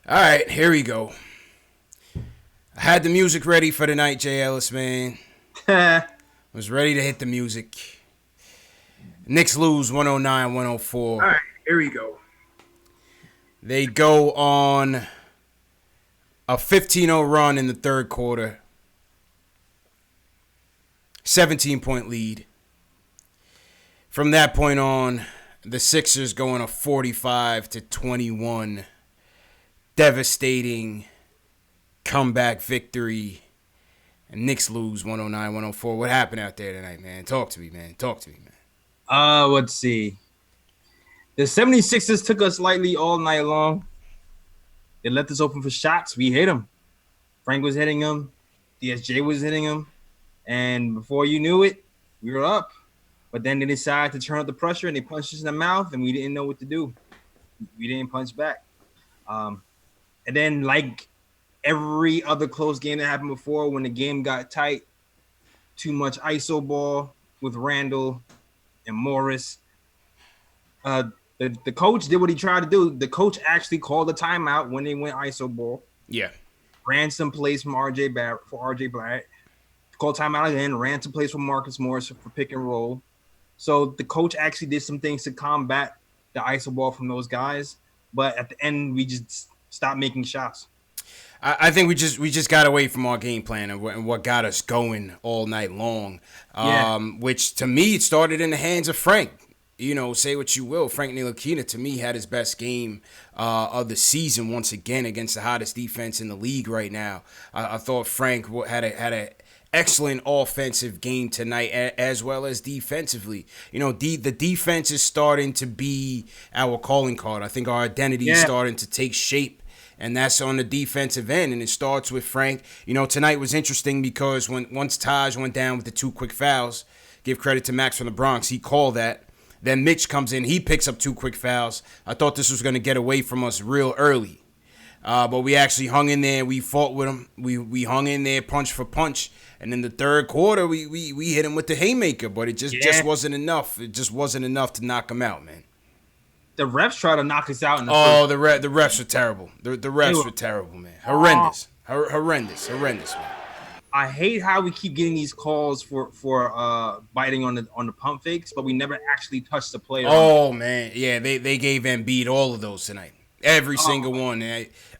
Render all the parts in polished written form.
All right, here we go. I had the music ready for the night, Jay Ellis, man. Was ready to hit the music. Knicks lose 109-104. All right, here we go. They go on a 15-0 run in the third quarter. 17-point lead. From that point on, the Sixers go on a 45-21 devastating comeback victory. And Knicks lose 109-104. What happened out there tonight, man? Talk to me, man. Let's see. The 76ers took us lightly all night long. They left us open for shots. We hit them. Frank was hitting them. DSJ was hitting them. And before you knew it, we were up. But then they decided to turn up the pressure, and they punched us in the mouth, and we didn't know what to do. We didn't punch back. And then, like every other close game that happened before, when the game got tight, too much ISO ball with Randle and Morris. The coach did what he tried to do. The coach actually called a timeout when they went ISO ball. Yeah. Ran some plays from RJ Barrett. Called timeout again. Ran some plays from Marcus Morris for pick and roll. So the coach actually did some things to combat the ISO ball from those guys. But at the end, we just stopped making shots. I think we just got away from our game plan and what got us going all night long. Which to me it started in the hands of Frank. You know, say what you will, Frank Ntilikina to me had his best game of the season once again against the hottest defense in the league right now. I thought Frank had a excellent offensive game tonight as well as defensively. You know, the defense is starting to be our calling card. I think our identity is starting to take shape. And that's on the defensive end, and it starts with Frank. You know, tonight was interesting because once Taj went down with the 2 quick fouls, give credit to Max from the Bronx, he called that. Then Mitch comes in, he picks up 2 quick fouls. I thought this was going to get away from us real early. But we actually hung in there. We fought with him. We hung in there punch for punch. And in the third quarter, we hit him with the haymaker, but it just wasn't enough. It just wasn't enough to knock him out, man. The refs try to knock us out. The refs are terrible. The refs were terrible, man. Horrendous, man. I hate how we keep getting these calls for biting on the pump fakes, but we never actually touched the player. Oh man, yeah, they gave Embiid all of those tonight. Every single one.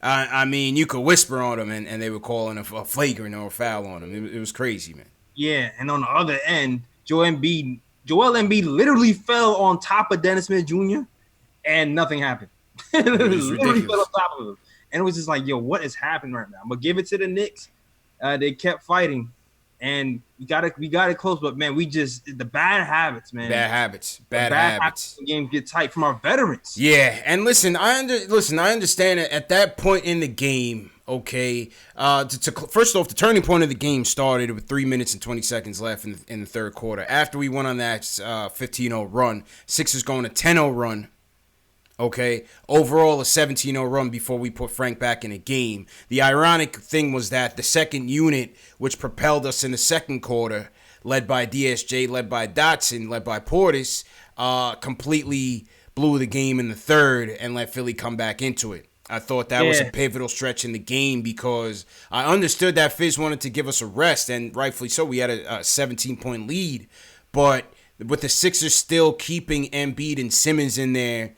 I mean, you could whisper on them, and they were calling a flagrant or a foul on them. It was crazy, man. Yeah, and on the other end, Joel Embiid literally fell on top of Dennis Smith Jr. and nothing happened. Literally fell on top of him. And it was just like, yo, what is happening right now? But give it to the Knicks. They kept fighting, and we got it close. But man, the bad habits, man. Bad habits. The game get tight from our veterans. Yeah, and listen, I understand it at that point in the game. Okay, first off, the turning point of the game started with 3 minutes and 20 seconds left in the third quarter. After we went on that 15-0 run, Sixers going a 10-0 run. Okay, overall a 17-0 run before we put Frank back in the game. The ironic thing was that the second unit, which propelled us in the second quarter, led by DSJ, led by Dotson, led by Portis, completely blew the game in the third and let Philly come back into it. I thought that was a pivotal stretch in the game because I understood that Fizz wanted to give us a rest, and rightfully so. We had a 17-point lead, but with the Sixers still keeping Embiid and Simmons in there,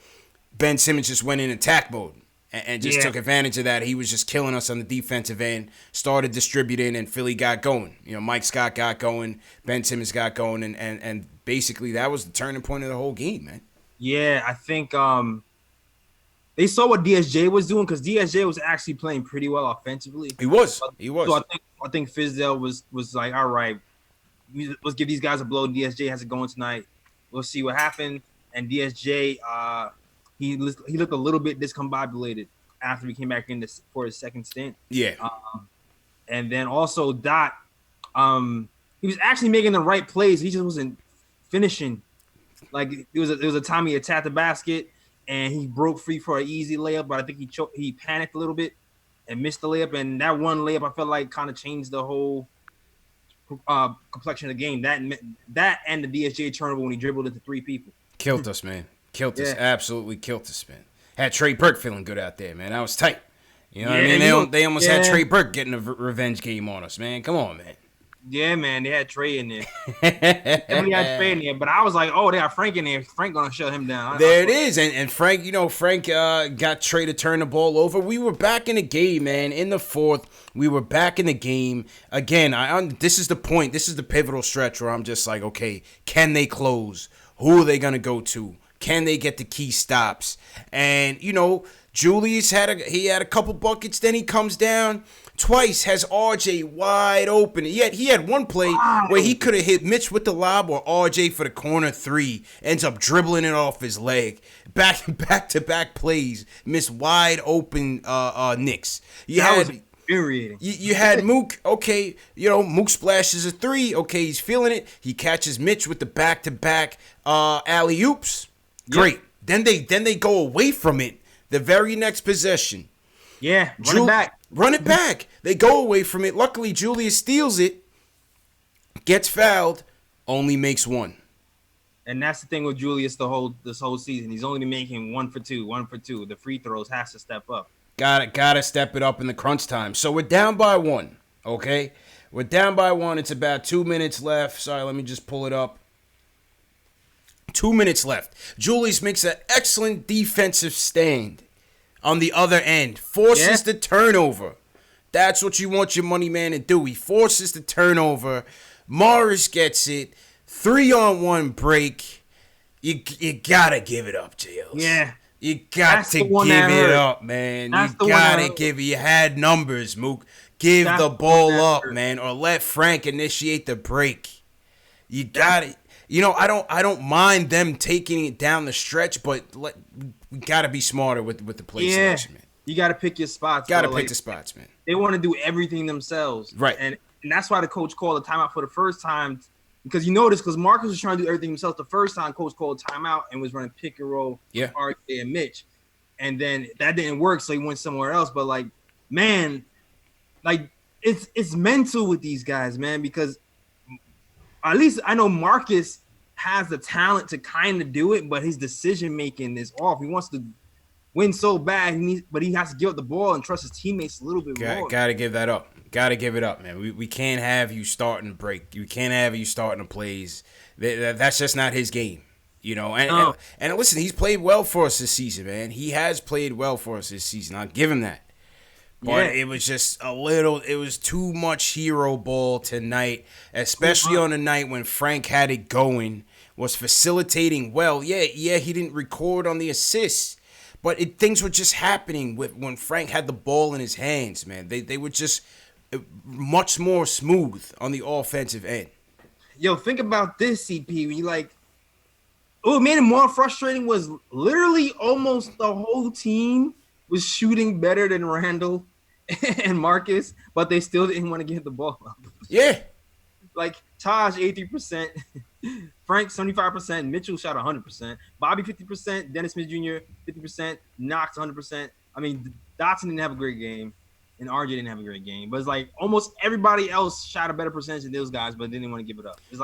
Ben Simmons just went in attack mode and just took advantage of that. He was just killing us on the defensive end, started distributing, and Philly got going. You know, Mike Scott got going, Ben Simmons got going, and basically that was the turning point of the whole game, man. Yeah, I think they saw what DSJ was doing because DSJ was actually playing pretty well offensively. He was. So I think Fizdale was like, all right, let's give these guys a blow. DSJ has it going tonight. We'll see what happened. And DSJ, he looked a little bit discombobulated after he came back in for his second stint. Yeah. And then also Dot, he was actually making the right plays. He just wasn't finishing. Like there was a time he attacked the basket and he broke free for an easy layup, but I think he panicked a little bit and missed the layup. And that one layup I felt like kind of changed the whole complexion of the game. That and the DSJ turnover when he dribbled into 3 people. Killed us, man. Killed us. Absolutely killed us, man. Had Trey Burke feeling good out there, man. That was tight. You know what I mean? They almost had Trey Burke getting a revenge game on us, man. Come on, man. Yeah, man, they had Trey in there. Definitely had Trey in there, but I was like, oh, they got Frank in there. Frank gonna shut him down. There it is, and Frank, Frank got Trey to turn the ball over. We were back in the game, man. In the fourth, we were back in the game again. This is the point. This is the pivotal stretch where I'm just like, okay, can they close? Who are they gonna go to? Can they get the key stops? And Julius had a couple buckets. Then he comes down. Twice has RJ wide open. Yet he had one play where he could have hit Mitch with the lob or RJ for the corner three. Ends up dribbling it off his leg. Back to back plays. Miss wide open Knicks. That was infuriating. You had Mook. Okay, Mook splashes a three. Okay, he's feeling it. He catches Mitch with the back to back alley oops. Great. Yep. Then they go away from it. The very next possession. Yeah, run it back. They go away from it. Luckily, Julius steals it, gets fouled, only makes one. And that's the thing with Julius this whole season. He's only been making 1 for 2. The free throws has to step up. Gotta step it up in the crunch time. So we're down by one, okay? We're down by one. It's about 2 minutes left. Sorry, let me just pull it up. 2 minutes left. Julius makes an excellent defensive stand. On the other end, forces the turnover. That's what you want your money man to do. He forces the turnover. Morris gets it. 3-on-1 break. You gotta give it up, Jails. Yeah. You got to give it up, man. You gotta give it. You had numbers, Mook. Give the ball up, man, or let Frank initiate the break. You got it. I don't mind them taking it down the stretch, but we got to be smarter with the play selection, man. You got to pick your spots. Got to pick the spots, man. They want to do everything themselves. Right. And that's why the coach called a timeout for the first time, because you notice, because Marcus was trying to do everything himself. The first time, coach called a timeout and was running pick and roll with RJ and Mitch. And then that didn't work, so he went somewhere else. But, it's mental with these guys, man, because at least I know Marcus has the talent to kind of do it, but his decision making is off. He wants to win so bad, but he has to give up the ball and trust his teammates a little bit more. Gotta give that up. Gotta give it up, man. We can't have you starting to break. You can't have you starting the plays. That's just not his game, And listen, he's played well for us this season, man. He has played well for us this season. I'll give him that. But it was just it was too much hero ball tonight, especially on a night when Frank had it going, was facilitating well. Yeah, he didn't record on the assists, but things were just happening when Frank had the ball in his hands, man. They were just much more smooth on the offensive end. Yo, think about this, CP. When you what made it more frustrating was literally almost the whole team was shooting better than Randle and Marcus, but they still didn't want to give the ball up. Yeah. Taj, 83%, Frank, 75%, Mitchell shot 100%, Bobby, 50%, Dennis Smith Jr., 50%, Knox, 100%. I mean, Dotson didn't have a great game, and RJ didn't have a great game. But it's almost everybody else shot a better percentage than those guys, but didn't want to give it up. It's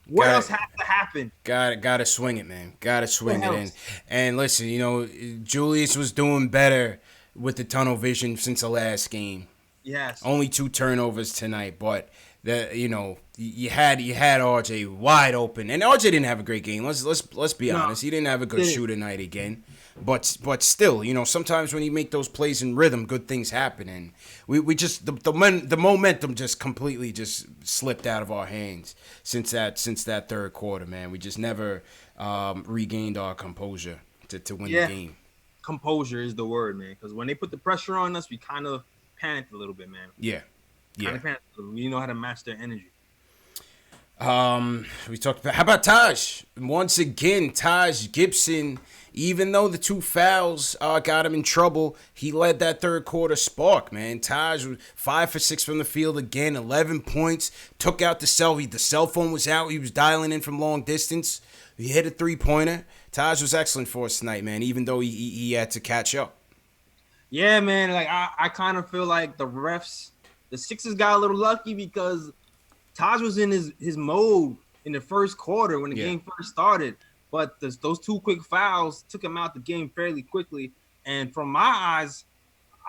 what else has to happen? Gotta swing it, man. Gotta swing it in. And listen, Julius was doing better with the tunnel vision since the last game. Yes. Only 2 turnovers tonight, but you had RJ wide open, and RJ didn't have a great game. Let's be honest. He didn't have a good shooter night again. But still, sometimes when you make those plays in rhythm, good things happen, and we just the momentum just completely just slipped out of our hands since that third quarter, man. We just never regained our composure to win the game. Composure is the word, man, because when they put the pressure on us, we kind of panicked a little bit, man. Yeah. We didn't know how to match their energy. We talked about, how about Taj? Once again, Taj Gibson, even though the 2 fouls got him in trouble, he led that third quarter spark, man. Taj was 5 for 6 from the field again, 11 points, took out the cell phone was out, he was dialing in from long distance. He hit a 3-pointer. Taj was excellent for us tonight, man, even though he had to catch up. Yeah, man, I kind of feel like the refs, the Sixers got a little lucky because Taj was in his mode in the first quarter when the game first started. But those 2 quick fouls took him out the game fairly quickly. And from my eyes,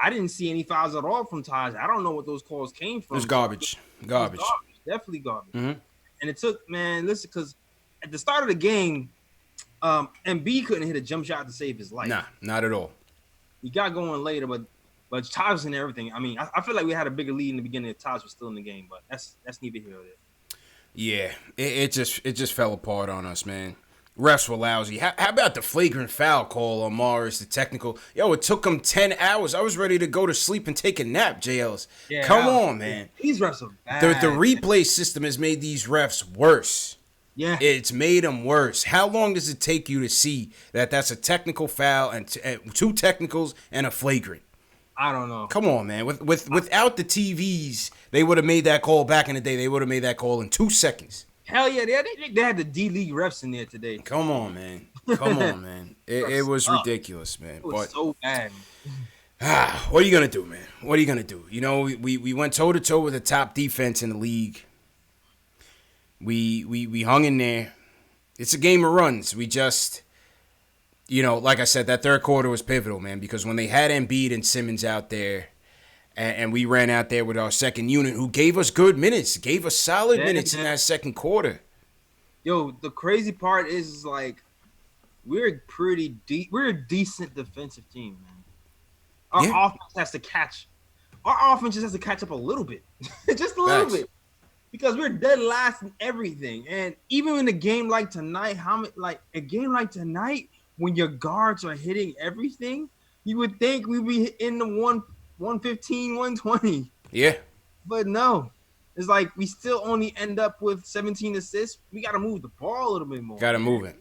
I didn't see any fouls at all from Taj. I don't know what those calls came from. It was garbage. Garbage. Definitely garbage. Mm-hmm. And it took, man, listen, because at the start of the game, Embiid couldn't hit a jump shot to save his life. Nah, not at all. He got going later, but Taj was in everything. I mean, I feel like we had a bigger lead in the beginning if Taj was still in the game, but that's neither here nor there. Yeah, it just fell apart on us, man. Refs were lousy. How about the flagrant foul call on Morris, the technical? Yo, it took him 10 hours. I was ready to go to sleep and take a nap, JLs. Yeah, come on, man. These refs are bad. The replay system has made these refs worse. Yeah. It's made them worse. How long does it take you to see that that's a technical foul and two technicals and a flagrant? I don't know. Come on, man. Without the TVs, they would have made that call back in the day. They would have made that call in 2 seconds. Hell yeah, they had the D-League refs in there today. Come on, man. Come on, man. It was ridiculous, man. It was so bad. What are you going to do, man? What are you going to do? You know, we went toe-to-toe with the top defense in the league. We hung in there. It's a game of runs. We just, you know, like I said, that third quarter was pivotal, man, because when they had Embiid and Simmons out there, and we ran out there with our second unit, who gave us good minutes, gave us solid minutes in that second quarter. Yo, the crazy part is like, we're pretty deep. We're a decent defensive team, man. Our offense has to catch. Our offense just has to catch up a little bit, just a little bit, because we're dead last in everything. And even in a game like tonight, when your guards are hitting everything, you would think we'd be in the 115, 120. Yeah. But no. It's like we still only end up with 17 assists. We got to move the ball a little bit more. Got to move it.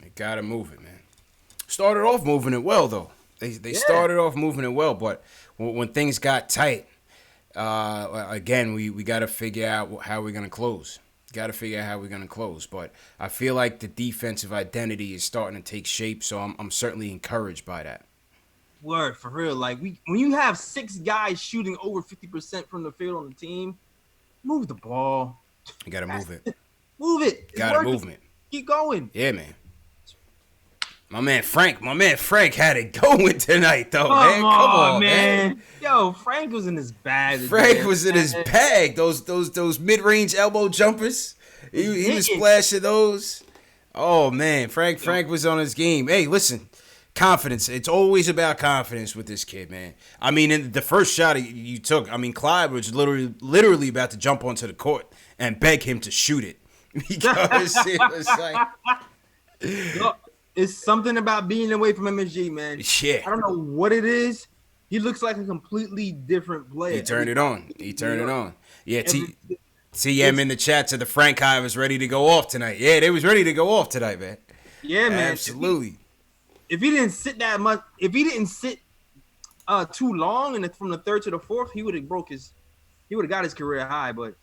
They got to move it, man. Started off moving it well, though. They started off moving it well, but when things got tight, again, we got to figure out how we're going to close. But I feel like the defensive identity is starting to take shape, so I'm certainly encouraged by that. Word, for real. Like, when you have 6 guys shooting over 50% from the field on the team, move the ball. You got to move it. Move it. Got to move it. Keep going. Yeah, man. My man Frank had it going tonight, though, man. Come on, man. Yo, Frank was in his bag. Frank was in his bag. Those mid-range elbow jumpers. He was splashing those. Oh, man. Frank was on his game. Hey, listen. Confidence. It's always about confidence with this kid, man. I mean, in the first shot you took, I mean, Clyde was literally about to jump onto the court and beg him to shoot it. Because it was like... It's something about being away from MSG, man. Yeah. I don't know what it is. He looks like a completely different player. He turned it on. Yeah, TM in the chat said the Frank High was ready to go off tonight. Yeah, they was ready to go off tonight, man. Yeah, man. Absolutely. If he didn't sit that much, if he didn't sit too long, and from the third to the fourth, he would have got his career high. But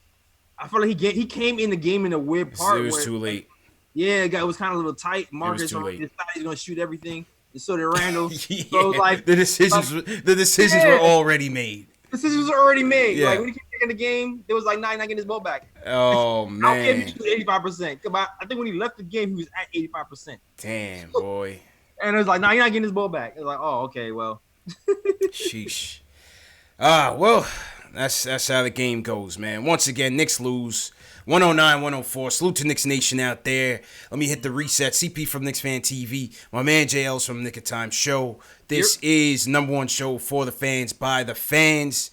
I feel like he came in the game in a weird part. It was too late. Yeah, it was kind of a little tight. Marcus decided he's gonna shoot everything, and so did Randle. Yeah, so like the decisions were already made. Decisions were already made. Yeah. Like when he came back in the game, there was like not getting his ball back. Oh man! I don't care if he shot 85%. I think when he left the game, he was at 85%. Damn, boy. And it was like, you're not getting his ball back. It was like, oh, okay, well. Sheesh. Well, that's how the game goes, man. Once again, Knicks lose 109-104. Salute to Knicks Nation out there. Let me hit the reset. CP from Knicks Fan TV. My man JL's from Nick of Time Show. This is number one show for the fans by the fans,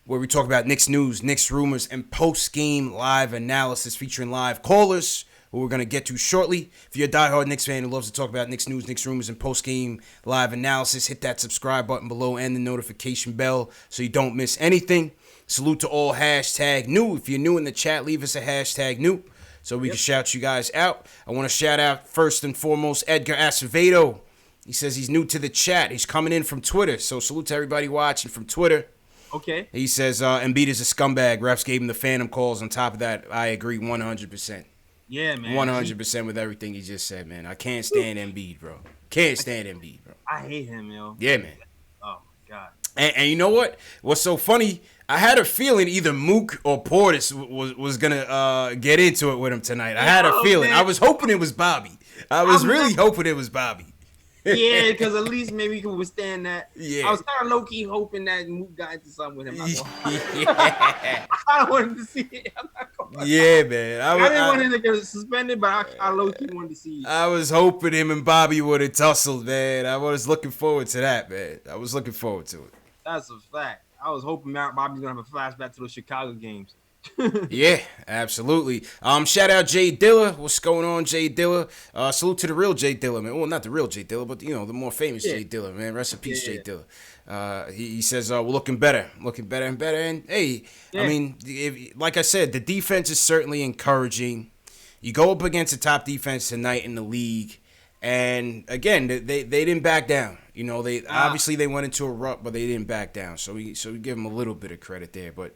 where we talk about Knicks news, Knicks rumors, and post-game live analysis featuring live callers, who we're going to get to shortly. If you're a diehard Knicks fan who loves to talk about Knicks news, Knicks rumors, and post-game live analysis, hit that subscribe button below and the notification bell so you don't miss anything. Salute to all hashtag new. If you're new in the chat, leave us a hashtag new so we can shout you guys out. I want to shout out first and foremost Edgar Acevedo. He says he's new to the chat. He's coming in from Twitter. So salute to everybody watching from Twitter. Okay. He says Embiid is a scumbag. Refs gave him the phantom calls. On top of that, I agree 100%. Yeah, man. 100% with everything he just said, man. I can't stand Embiid, bro. Can't stand Embiid, bro. I hate him, yo. Yeah, man. Oh, my God. And you know what? What's so funny, I had a feeling either Mook or Portis was going to get into it with him tonight. I had a feeling. Man. I was hoping it was Bobby. I was really hoping it was Bobby. Yeah, because at least maybe we can withstand that. Yeah. I was kind of low key hoping that Mook got into something with him. Yeah. I wanted to see it. I'm not gonna Yeah, man. I didn't want him to get suspended, but I low key wanted to see it. I was hoping him and Bobby would have tussled, man. I was looking forward to that, man. I was looking forward to it. That's a fact. I was hoping Bobby's gonna have a flashback to those Chicago games. Yeah, absolutely. Shout out Jay Dilla. What's going on, Jay Dilla? Salute to the real Jay Dilla, man. Well, not the real Jay Dilla, but the more famous Jay Dilla, man. Rest in peace, Jay Dilla. He says we're looking better and better. And hey, I mean, like I said, the defense is certainly encouraging. You go up against a top defense tonight in the league, and again, they didn't back down. Obviously they went into a rut, but they didn't back down. So we give them a little bit of credit there, but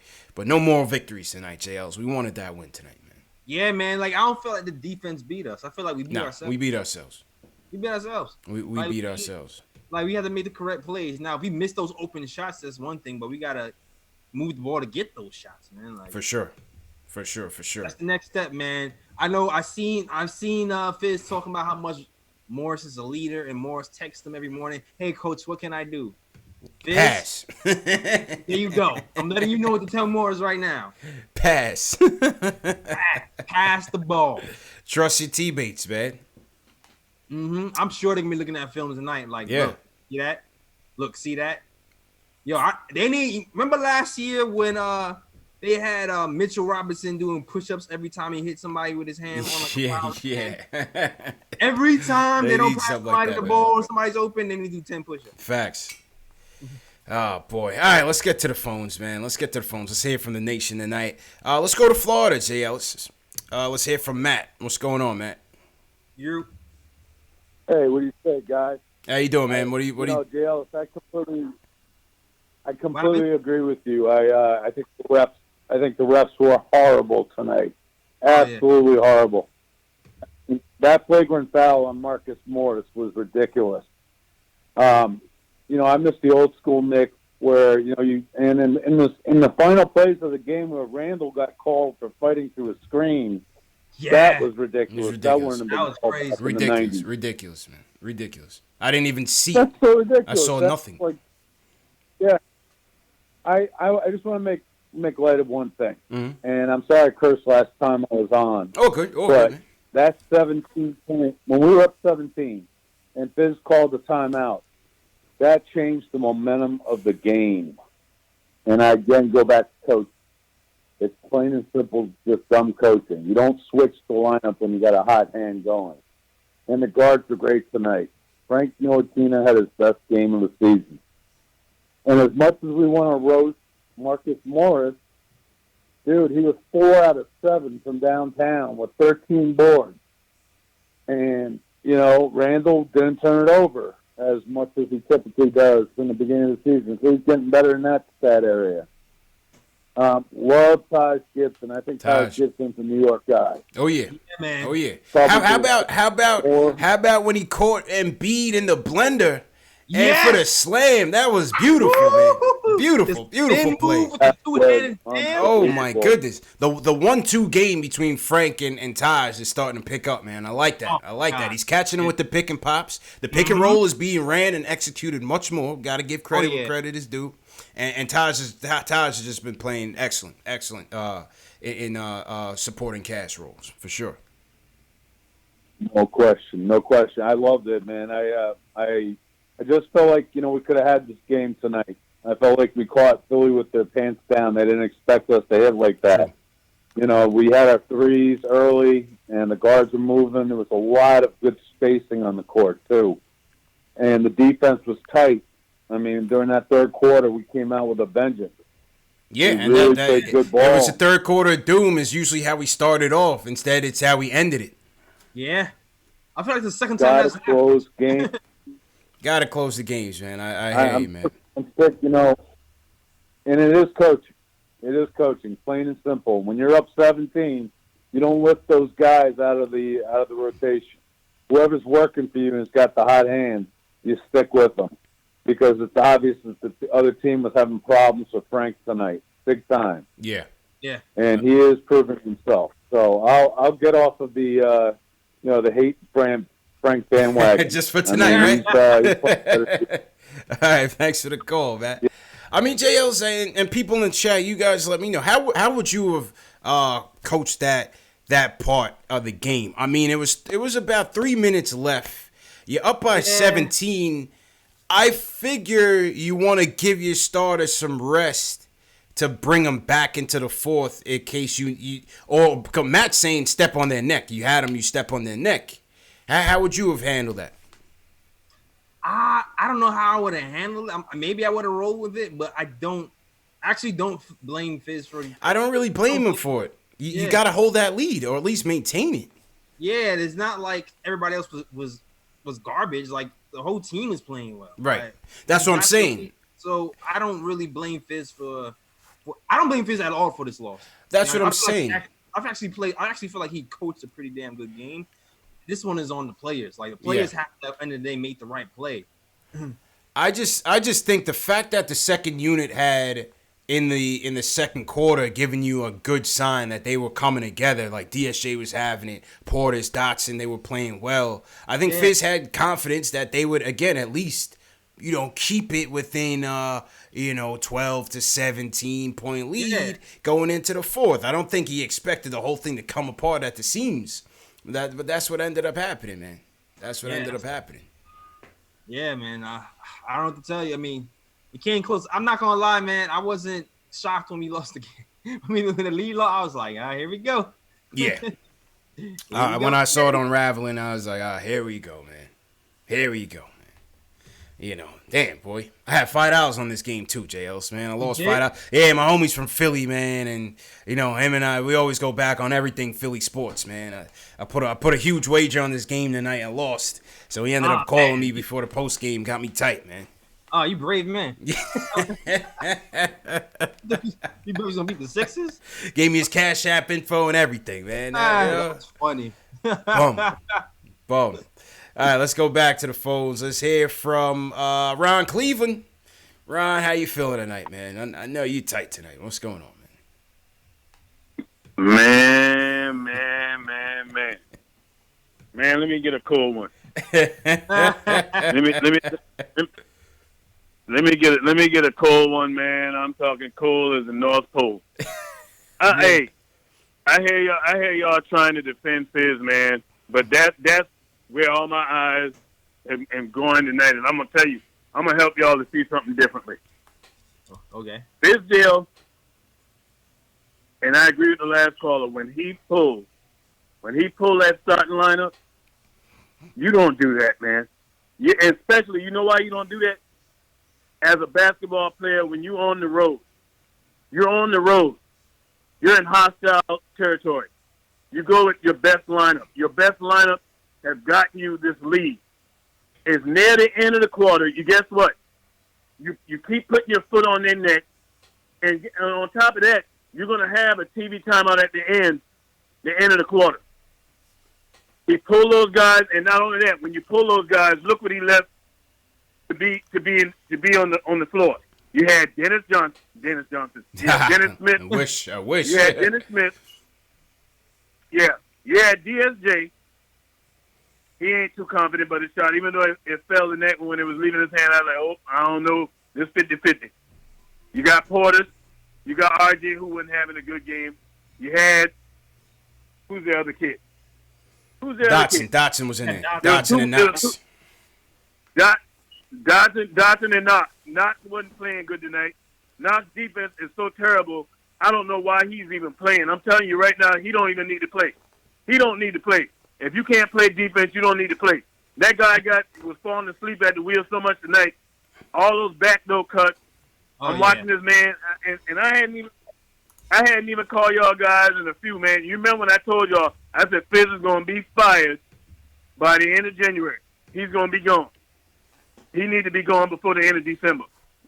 no more victories tonight, JLs. We wanted that win tonight, man. Yeah, man. Like I don't feel like the defense beat us. I feel like we beat ourselves. We beat ourselves. We beat ourselves. We beat ourselves. Like we had to make the correct plays. Now, if we miss those open shots, that's one thing, but we gotta move the ball to get those shots, man. Like for sure. That's the next step, man. I know. I've seen Fizz talking about how much Morris is a leader, and Morris texts him every morning. Hey, coach, what can I do? Pass. There you go. I'm letting you know what to tell Morris right now. Pass. Pass the ball. Trust your teammates, man. I'm sure they're gonna be looking at films tonight. Like, look, see that? Look, see that? Yo, they need. Remember last year when they had Mitchell Robinson doing push-ups every time he hit somebody with his hand on Every time they don't pass somebody the ball, somebody's open, they need to do 10 push-ups. Facts. Oh, boy. All right, let's get to the phones, man. Let's hear from the nation tonight. Let's go to Florida, JL. Let's hear from Matt. What's going on, Matt? You. Hey, what do you say, guys? How you doing, man? What do you? JL, I completely agree with you. I think the refs were horrible tonight. Absolutely horrible. That flagrant foul on Marcus Morris was ridiculous. I miss the old school Knicks where in the final plays of the game where Randle got called for fighting through a screen. Yeah. That was ridiculous. That was crazy. Ridiculous, man. Ridiculous. I didn't even see. That's so ridiculous. I saw nothing. I just want to make light of one thing, and I'm sorry I cursed last time I was on. Oh, good. But that 17 point when we were up 17, and Fizz called the timeout, that changed the momentum of the game. And I again go back to coach. It's plain and simple, just dumb coaching. You don't switch the lineup when you got a hot hand going. And the guards were great tonight. Frank Ntilikina had his best game of the season. And as much as we want to roast Marcus Morris, dude, he was 4 out of 7 from downtown with 13 boards. And, Randle didn't turn it over as much as he typically does in the beginning of the season. So he's getting better in that stat area. Love Taj Gibson. I think Taj Gibson's a New York guy. Oh yeah, man. Oh yeah. How about when he caught Embiid in the blender and for the slam? That was beautiful, man. Beautiful play. Oh my goodness. The 1-2 game between Frank and Taj is starting to pick up, man. I like that. He's catching him with the pick and pops. The pick and roll is being ran and executed much more. Got to give credit where credit is due. And Taj has just been playing excellent in supporting cast roles for sure. No question. I loved it, man. I just felt like we could have had this game tonight. I felt like we caught Philly with their pants down. They didn't expect us to hit like that. We had our threes early, and the guards were moving. There was a lot of good spacing on the court too, and the defense was tight. I mean, during that third quarter, we came out with a vengeance. Yeah, and really played good ball. It was the third quarter of doom is usually how we started off. Instead, it's how we ended it. Yeah. I feel like the second time that's close game. Got to close the games, man. I hear you, man. I'm sick, and it is coaching. It is coaching, plain and simple. When you're up 17, you don't lift those guys out of the rotation. Whoever's working for you and has got the hot hand, you stick with them. Because it's obvious that the other team was having problems with Frank tonight, big time. Yeah. And he is proving himself. So I'll get off of the the hate brand Frank bandwagon. Just for tonight, right? All right, thanks for the call, man. Yeah. I mean, JL saying, and people in the chat, you guys let me know, how would you have coached that part of the game? I mean, it was about 3 minutes left. You're up by 17. I figure you want to give your starters some rest to bring them back into the fourth in case you or Matt's saying step on their neck. You had them, you step on their neck. How would you have handled that? I don't know how I would have handled it. Maybe I would have rolled with it, but I don't blame Fizz for it. I don't really blame him for it. You got to hold that lead or at least maintain it. Yeah, it's not like everybody else was garbage. Like, the whole team is playing well. Right. That's what I'm saying. So I don't really blame Fizz I don't blame Fizz at all for this loss. That's what I'm saying. I actually feel like he coached a pretty damn good game. This one is on the players. Like, the players have to, at the end of the day, make the right play. I just think the fact that the second unit had in the second quarter giving you a good sign that they were coming together, like DSJ was having it, Portis, Dotson, they were playing well. I think Fizz had confidence that they would, again, at least, keep it within 12 to 17 point lead going into the fourth. I don't think he expected the whole thing to come apart at the seams. But that's what ended up happening, man. That's what ended up happening. Yeah, man. I don't know what to tell you. I mean, it came close. I'm not gonna lie, man. I wasn't shocked when we lost the game. I mean, when the lead lost, I was like, here we go. Yeah. When I saw it unraveling, I was like, here we go, man. Here we go, man. Damn, boy. I had $5 on this game too, JLs, man. I lost $5. Yeah, my homie's from Philly, man, and him and I, we always go back on everything Philly sports, man. I put a huge wager on this game tonight and lost. So he ended up calling me before the post game, got me tight, man. Oh, you brave man. You was gonna beat the Sixers? Gave me his Cash App info and everything, man. That's funny. Boom. All right, let's go back to the phones. Let's hear from Ron Cleveland. Ron, how you feeling tonight, man? I know you tight tonight. What's going on, man? Man, let me get a cold one. Let me get a cold one, man. I'm talking cold as the North Pole. Hey, I hear y'all trying to defend Fizz, man, but that's where all my eyes am going tonight, and I'm gonna tell you, I'm gonna help y'all to see something differently. Okay. Fizdale, and I agree with the last caller, when he pulled that starting lineup, you don't do that, man. Especially, you know why you don't do that? As a basketball player, when you're on the road. You're in hostile territory. You go with your best lineup. Your best lineup has gotten you this lead. It's near the end of the quarter. You guess what? You keep putting your foot on their neck, and on top of that, you're going to have a TV timeout at the end of the quarter. He pulled those guys, and not only that, when you pull those guys, look what he left to be on the floor. You had Dennis Johnson. You had Dennis Smith. I wish. You had Dennis Smith. Yeah. You had DSJ. He ain't too confident about his shot, even though it fell in that when it was leaving his hand. I was like, I don't know. This 50-50. You got Portis. You got RJ, who wasn't having a good game. You had, who's the other kid? Dotson was in there. Dotson and Knox. Dotson and Knox. Knox wasn't playing good tonight. Knox' defense is so terrible, I don't know why he's even playing. I'm telling you right now, he don't even need to play. He don't need to play. If you can't play defense, you don't need to play. That guy was falling asleep at the wheel so much tonight. All those backdoor cuts. I'm watching this man, and I hadn't even called y'all guys in a few, man. You remember when I told y'all, I said Fizz is going to be fired by the end of January. He's going to be gone. He need to be gone before the end of December.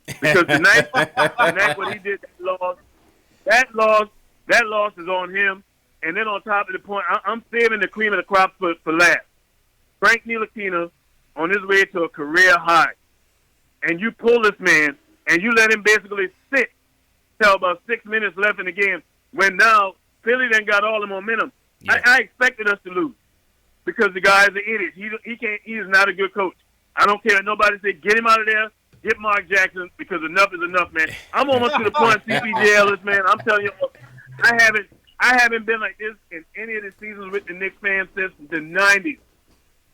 Because tonight what he did, that loss is on him. And then on top of the point, I'm saving the cream of the crop for last. Frank Ntilikina on his way to a career high. And you pull this man, and you let him basically sit till about 6 minutes left in the game, when now Philly done got all the momentum. Yeah. I expected us to lose. because the guy's an idiot. He can't. He is not a good coach. I don't care. Nobody say get him out of there. Get Mark Jackson because enough is enough, man. I'm almost to the point, CPJ Ellis, man. I'm telling you, I haven't been like this in any of the seasons with the Knicks fans since the '90s.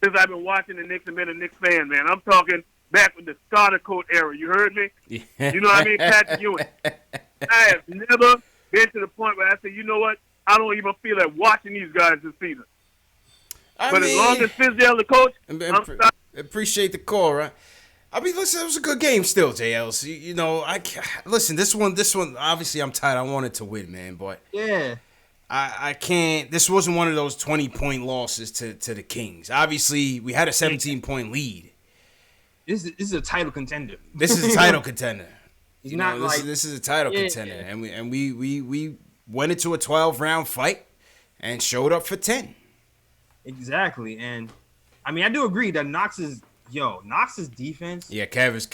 Since I've been watching the Knicks and been a Knicks fan, man. I'm talking back with the starter coat era. You heard me? You know what I mean? Patrick Ewing. I have never been to the point where I say, you know what? I don't even feel like watching these guys this season. As long as Fizdale the coach, I'm sorry. Appreciate the call, right? I mean, listen, it was a good game still, JLs. You know, listen. This one, obviously, I'm tired. I wanted to win, man, but Yeah. I can't. This wasn't one of those 20-point losses to the Kings. Obviously, we had a 17-point lead. This is a title contender. This is a title contender. It's not like this is a title contender, and we went into a 12-round fight and showed up for 10. Exactly, and I mean, I do agree that Knox's defense. Yeah, Kev is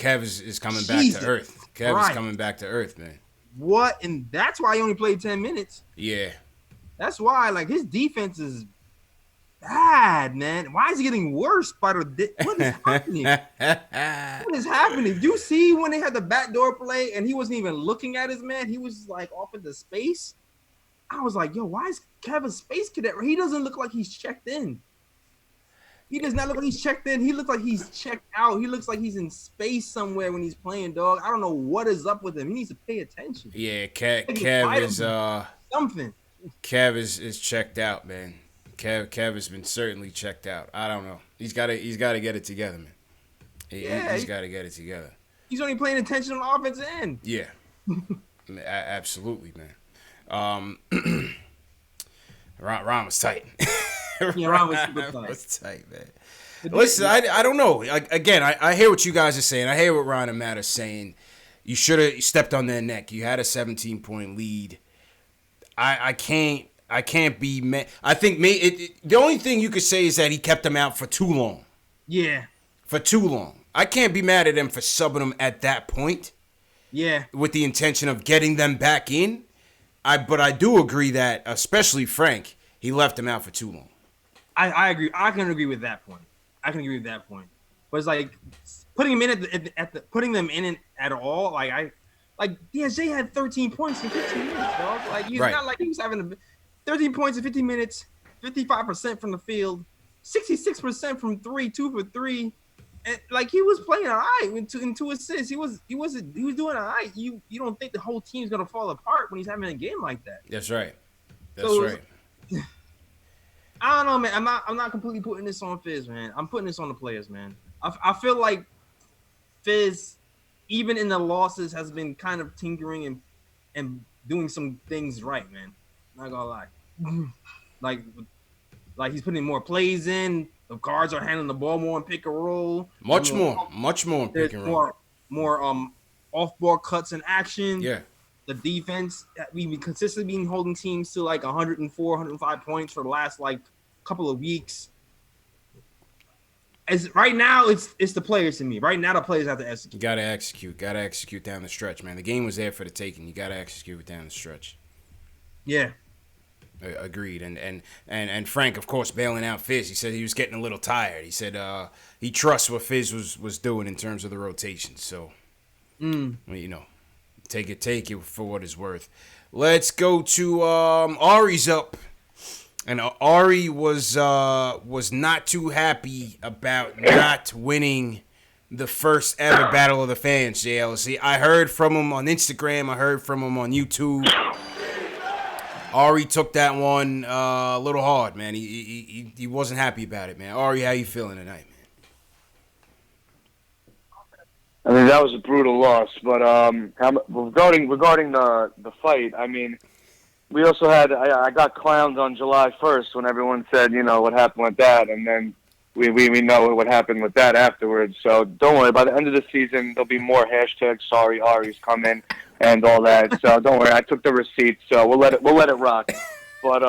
coming back to earth. Kev is coming back to earth, man. What? And that's why he only played 10 minutes. Yeah. That's why, like, his defense is bad, man. Why is he getting worse by the what is happening? What is happening? Did you see when they had the backdoor play and he wasn't even looking at his man? He was like off into space. I was like, yo, why is Kevin Space Cadet? He doesn't look like he's checked in. He does not look like he's checked in. He looks like he's checked out. He looks like he's in space somewhere when he's playing, dog. I don't know what is up with him. He needs to pay attention. Yeah, Kev is something. Kev is checked out, man. Kev has been certainly checked out. I don't know. He's got to get it together, man. He's got to get it together. He's only paying attention on the offensive end. Yeah, absolutely, man. Ron was tight. Yeah, Ron was super tight. Was tight, man. Listen, I don't know. Again, I hear what you guys are saying. I hear what Ron and Matt are saying. You should have stepped on their neck. You had a 17-point lead. I can't be mad. I think the only thing you could say is that he kept them out for too long. Yeah. For too long. I can't be mad at him for subbing them at that point. Yeah. With the intention of getting them back in. But I do agree that, especially Frank, he left them out for too long. I agree. I can agree with that point. But it's like putting him in putting them in at all. Like DSJ had 13 points in 15 minutes, dog. Like he's not like he was having 13 points in 15 minutes, 55% from the field, 66% from three, 2 for 3. And like he was playing all right in two assists. He was doing all right. You don't think the whole team's gonna fall apart when he's having a game like that. That's right. I don't know, man. I'm not completely putting this on Fizz, man. I'm putting this on the players, man. I feel like Fizz, even in the losses, has been kind of tinkering and doing some things right, man. Not gonna lie. like he's putting more plays in. The guards are handling the ball more in pick and roll. Much more in pick and roll. More off-ball cuts in action. Yeah. The defense, we've been consistently been holding teams to like 104, 105 points for the last like couple of weeks. Right now, it's the players to me. Right now, the players have to execute. You got to execute down the stretch, man. The game was there for the taking. You got to execute it down the stretch. Yeah. Agreed. And Frank, of course, bailing out Fizz. He said he was getting a little tired. He said he trusts what Fizz was doing in terms of the rotation. So, take it for what it's worth. Let's go to Ari's up. And Ari was not too happy about not winning the first ever Battle of the Fans, JLC. I heard from him on Instagram. I heard from him on YouTube. Ari took that one a little hard, man. He wasn't happy about it, man. Ari, how you feeling tonight, man? I mean, that was a brutal loss. But regarding the fight, I mean, we also had I got clowned on July 1st when everyone said, what happened with that, and then we know what happened with that afterwards. So don't worry. By the end of the season, there'll be more hashtags. Sorry, Ari's coming and all that. So don't worry. I took the receipts, so we'll let it rock. But it's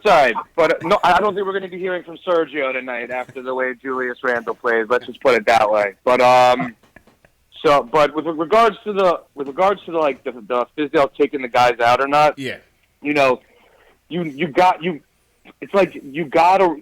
all right. But no, I don't think we're going to be hearing from Sergio tonight after the way Julius Randle plays. Let's just put it that way. But but with regards to the Fizdale taking the guys out or not, yeah, It's like you gotta,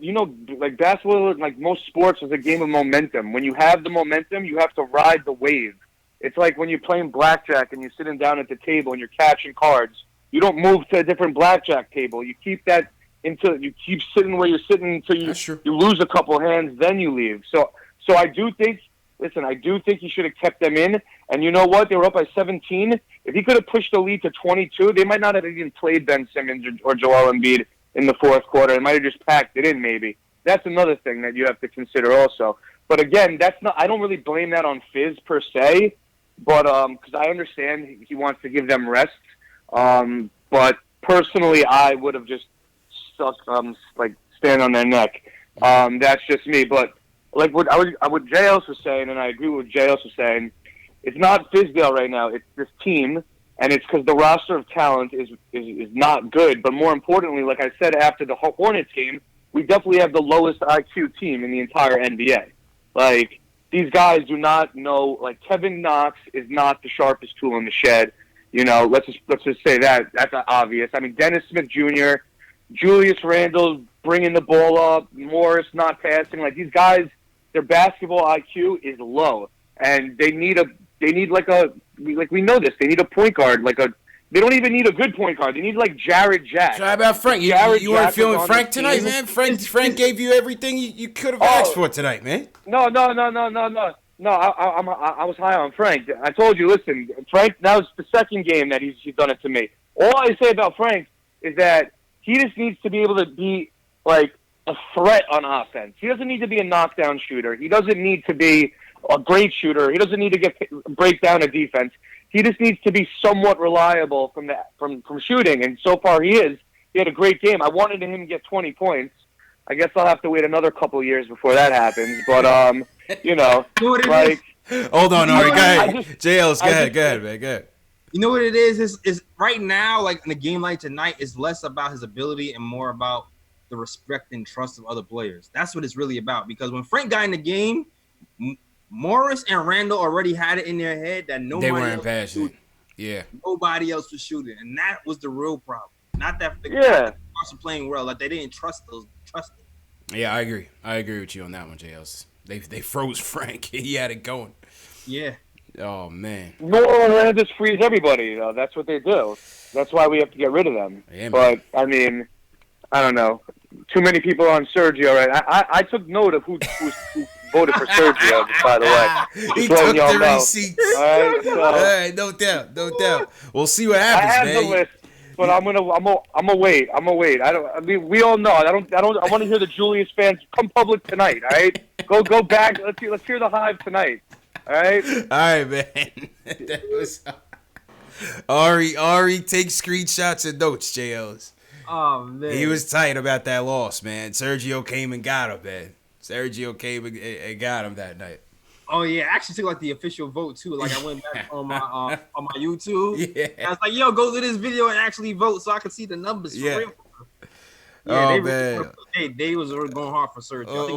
like basketball, like most sports, is a game of momentum. When you have the momentum, you have to ride the wave. It's like when you're playing blackjack and you're sitting down at the table and you're catching cards. You don't move to a different blackjack table. You keep that until you keep sitting where you're sitting until you lose a couple hands, then you leave. So I do think. Listen, I do think he should have kept them in. And you know what? They were up by 17. If he could have pushed the lead to 22, they might not have even played Ben Simmons or Joel Embiid in the fourth quarter. They might have just packed it in, maybe. That's another thing that you have to consider also. But again, I don't really blame that on Fizz per se, but because I understand he wants to give them rest. But personally, I would have just stuck, stand on their neck. That's just me. But like what Jay Ellis was saying, and I agree with what Jay Ellis was saying, it's not Fizdale right now. It's this team, and it's because the roster of talent is not good. But more importantly, like I said after the Hornets game, we definitely have the lowest IQ team in the entire NBA. Like, these guys do not know. Like, Kevin Knox is not the sharpest tool in the shed. Let's just say that. That's obvious. I mean, Dennis Smith Jr., Julius Randle bringing the ball up, Morris not passing. Like, these guys, their basketball IQ is low, and we know this. They need a point guard, they don't even need a good point guard. They need Jared Jack. So how about Frank? You weren't feeling Frank tonight, man? Frank gave you everything you could have asked for tonight, man. No. No, I was high on Frank. I told you, listen, Frank, that was the second game that he's done it to me. All I say about Frank is that he just needs to be able to be, a threat on offense. He doesn't need to be a knockdown shooter. He doesn't need to be a great shooter. He doesn't need to break down a defense. He just needs to be somewhat reliable from shooting, and so far he is. He had a great game. I wanted him to get 20 points. I guess I'll have to wait another couple of years before that happens. But hold on, Ari. Go ahead. JLs, go ahead, man. Go ahead. You know what it is right now, like in a game like tonight, is less about his ability and more about the respect and trust of other players. That's what it's really about. Because when Frank got in the game, Morris and Randle already had it in their head that nobody else was shooting. Yeah. Nobody else was shooting. And that was the real problem. Not that the guys were playing well. Like, they didn't trust them. Yeah, I agree. I agree with you on that one, JLs. They froze Frank. He had it going. Yeah. Oh, man. New Orleans just freeze everybody. That's what they do. That's why we have to get rid of them. Yeah, but, I mean, I don't know. Too many people on Sergio, right? I took note of who voted for Sergio, by the way. He took the receipts. All right, no doubt. We'll see what happens, I have man. the list, but I'm gonna wait. We all know. I want to hear the Julius fans come public tonight. All right, go back. Let's hear the Hive tonight. All right, man. That was Ari takes screenshots and notes. JLs. Oh, man. He was tight about that loss, man. Sergio came and got him, man. Sergio came and got him that night. Oh, yeah. I actually took, the official vote, too. I went back on my YouTube. Yeah. I was like, yo, go to this video and actually vote so I can see the numbers for real. Yeah, man. They was going hard for Sergio. I think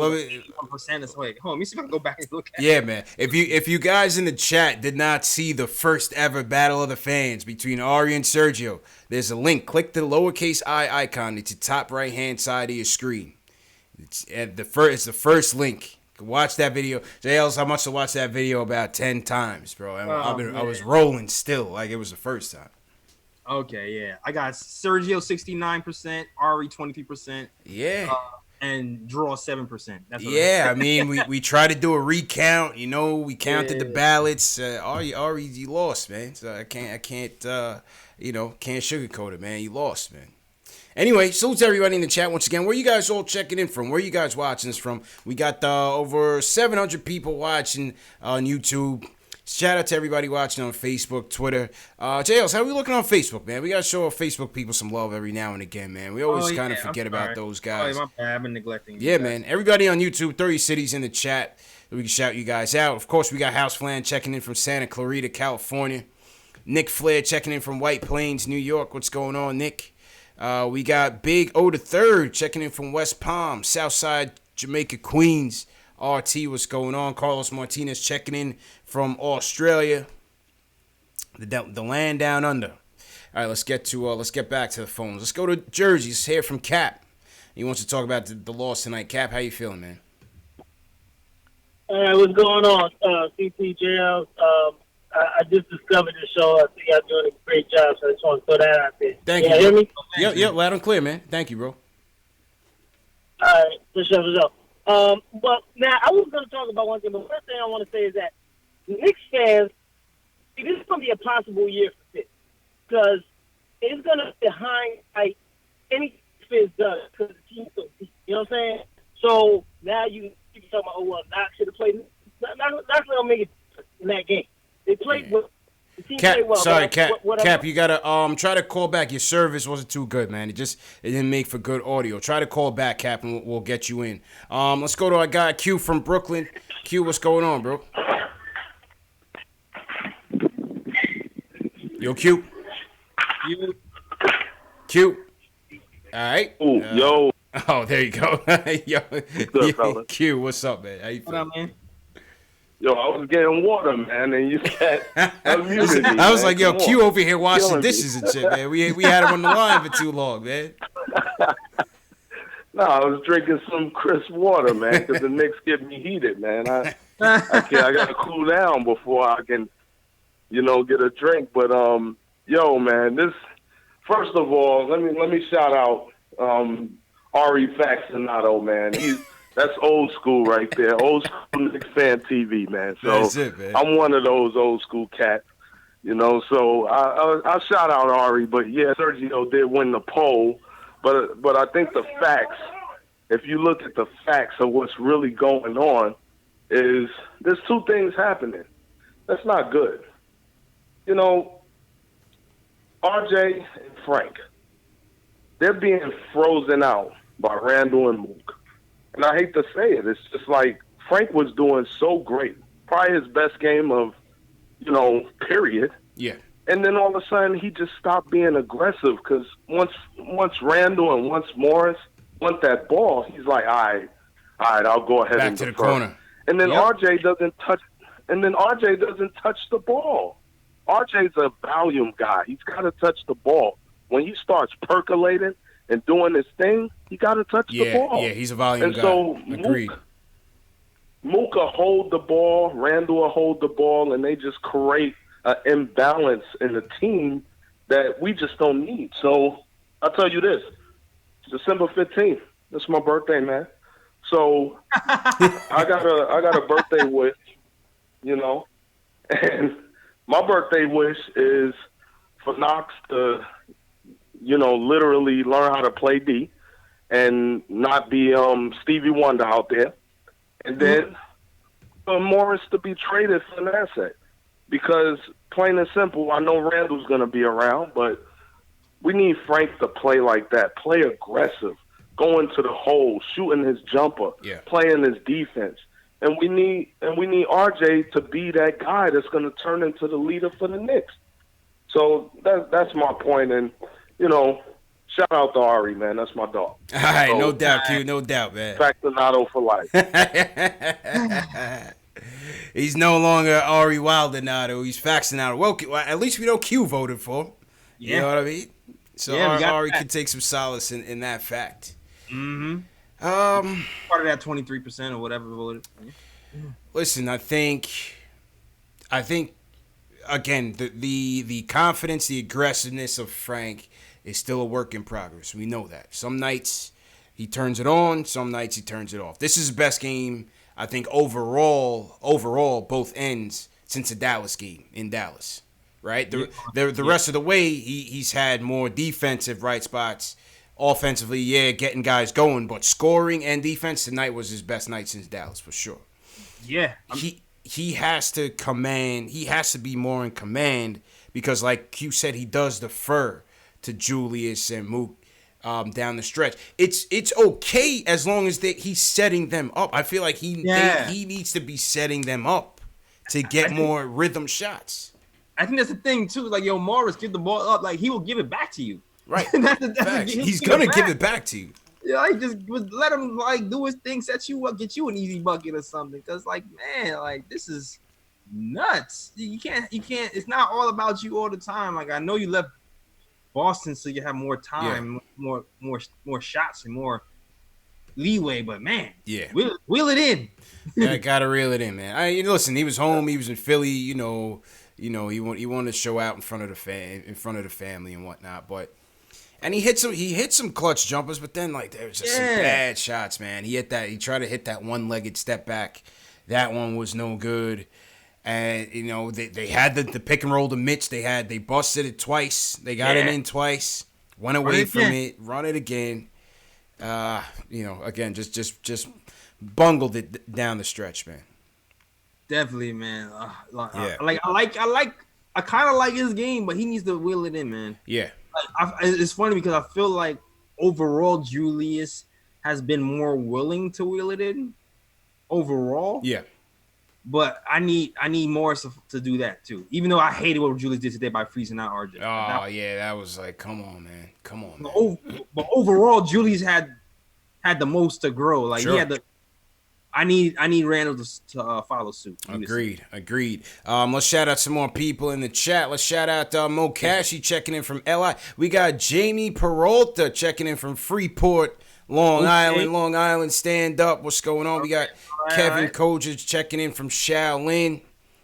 1% Hold on, let me see if I can go back and look at it. Yeah, man. If you guys in the chat did not see the first ever Battle of the Fans between Ari and Sergio, there's a link. Click the lowercase I icon. It's the top right-hand side of your screen. It's the first link. You can watch that video. JL's, I must have watched that video about 10 times, bro. I was rolling still like it was the first time. Okay, yeah. I got Sergio 69%, Ari 23%. Yeah. And draw 7%. That's what I mean, we tried to do a recount. We counted the ballots. Ari, you lost, man. So I can't sugarcoat it, man. You lost, man. Anyway, salute to everybody in the chat once again. Where you guys all checking in from? Where you guys watching this from? We got over 700 people watching on YouTube. Shout out to everybody watching on Facebook, Twitter. JLs, how are we looking on Facebook, man? We got to show our Facebook people some love every now and again, man. We always kind of forget about those guys. Oh, my bad. I've been neglecting you guys. Man. Everybody on YouTube, 30 cities in the chat. We can shout you guys out. Of course, we got House Flan checking in from Santa Clarita, California. Nick Flair checking in from White Plains, New York. What's going on, Nick? We got Big O the Third checking in from West Palm, Southside Jamaica, Queens. RT, what's going on? Carlos Martinez checking in from Australia, the land down under. All right, let's get back to the phones. Let's go to Jersey. Let's hear from Cap. He wants to talk about the loss tonight. Cap, how you feeling, man? Hey, what's going on, CTJL? I just discovered the show. I think y'all doing a great job, so I just want to throw that out there. Thank you. Hear me? Yep, loud and clear, man. Thank you, bro. All right, for sure. But now I was going to talk about one thing, but first thing I want to say is that Knicks fans, see, this is going to be a possible year for Fitz because it's going to be hindsight anything Fitz does because the team's so deep. You know what I'm saying? So now you talking about, oh, well, Knox should have played. That's going to make it in that game. They played well. The team Cap, played well. sorry, Cap. Whatever. Cap, you gotta try to call back. Your service wasn't too good, man. It didn't make for good audio. Try to call back, Cap, and we'll get you in. Let's go to our guy Q from Brooklyn. Q, what's going on, bro? Yo, Q. Q. All right. Ooh, yo. Oh, there you go. Yo, What's up, fella? Q, what's up, man? How you What feeling? up, man? Yo, I was getting water, man, and you said unmuted me, I was man. like, yo, Come Q on. over here washing Killing me. dishes and shit, man. We had him on the line for too long, man. No, I was drinking some crisp water, man, because the Knicks get me heated, man. I got to cool down before I can, get a drink. But yo, man, this first of all, let me shout out Ari Faxinato, man. That's old school right there. Old school Knicks fan TV, man. So That's it, man. I'm one of those old school cats, So I'll shout out Ari, but yeah, Sergio did win the poll, but I think the facts, if you look at the facts of what's really going on, is there's two things happening. That's not good. RJ and Frank, they're being frozen out by Randle and Mook. And I hate to say it, it's just like Frank was doing so great. Probably his best game of, period. Yeah. And then all of a sudden he just stopped being aggressive because once Randle and once Morris want that ball, he's like, all right, I'll go ahead Back and to the defer. corner. And then Yep. RJ doesn't touch the ball. RJ's a volume guy. He's got to touch the ball. When he starts percolating and doing his thing, he got to touch the ball. Yeah, he's a volume And guy. so Agreed. Mook will hold the ball, Randle will hold the ball, and they just create an imbalance in the team that we just don't need. So I'll tell you this, December 15th, that's my birthday, man. So I got a birthday wish, and my birthday wish is for Knox to, literally learn how to play D and not be Stevie Wonder out there. And then for Morris to be traded for an asset. Because plain and simple, I know Randall's going to be around, but we need Frank to play like that. Play aggressive. Going to the hole, shooting his jumper, playing his defense. And we need RJ to be that guy that's going to turn into the leader for the Knicks. So that's my point. And, shout out to Ari, man. That's my dog. All right, So, no doubt, Q. No doubt, man. Factonato for life. He's no longer Ari Wildonato. He's Faxinato. Well, at least we know Q voted for him. Yeah. You know what I mean? So Yeah, we got Ari that. can take some solace in that fact. Mm-hmm. Part of that 23% or whatever voted. Yeah. Listen, I think again the confidence, the aggressiveness of Frank is still a work in progress. We know that. Some nights he turns it on, some nights he turns it off. This is his best game, I think, overall both ends since the Dallas game in Dallas. Right? The rest of the way he's had more defensive bright spots. Offensively, getting guys going, but scoring and defense tonight was his best night since Dallas for sure. Yeah. He has to command. He has to be more in command because, like Q said, he does defer to Julius and Mook down the stretch. It's okay as long as he's setting them up. I feel like he needs to be setting them up to get more rhythm shots. I think that's the thing too. Like, Morris, give the ball up. Like, he will give it back to you. Right. Facts. He's gonna give it back to you. Yeah, just let him do his thing, set you up, get you an easy bucket or something. Cause man, this is nuts. You can't. It's not all about you all the time. Like, I know you left Boston so you have more time, more shots, and more leeway. But man, Yeah. wheel it in. Gotta reel it in, man. Listen, he was home. He was in Philly. He wanted to show out in front of the family and whatnot. But he hit some clutch jumpers. But then there was just some bad shots, man. He tried to hit that one-legged step back. That one was no good. And they had the pick and roll to Mitch. They busted it twice. They got it in twice. Went away from it. Run it again. Again, just bungled it down the stretch, man. Definitely, man. I kind of like his game, but he needs to wheel it in, man. Yeah. It's funny because I feel like overall Julius has been more willing to wheel it in. Overall. Yeah. But I need Morris to do that too. Even though I hated what Julius did today by freezing out RJ. Oh, that was come on, man. Come on, man. But overall, Julius had the most to grow. Sure. He had the. I need Randle to follow suit. Agreed. Let's shout out some more people in the chat. Let's shout out Mo Cashy checking in from LI. We got Jamie Peralta checking in from Freeport, Long Island. Stand up. What's going on? We got Kevin Kojic checking in from Shaolin,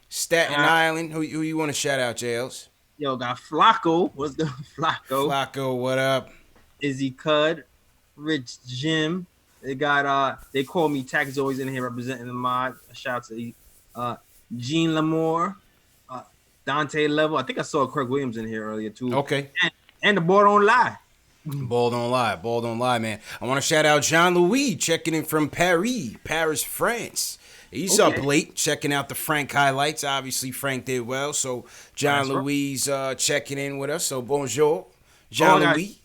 Staten Island. Who you want to shout out, JLs? Yo, got Flacco. What's good, Flacco? Flacco, what up? Izzy Cud, Rich Jim. They got they call me Tax always in here representing the mod. Shout out to Gene Lamore, Dante Level. I think I saw Craig Williams in here earlier too. Okay. And the Ball Don't Lie. Ball don't lie, man. I want to shout out Jean-Louis checking in from Paris, France. He's up late checking out the Frank highlights. Obviously, Frank did well, so Jean-Louis checking in with us. So bonjour, Jean-Louis.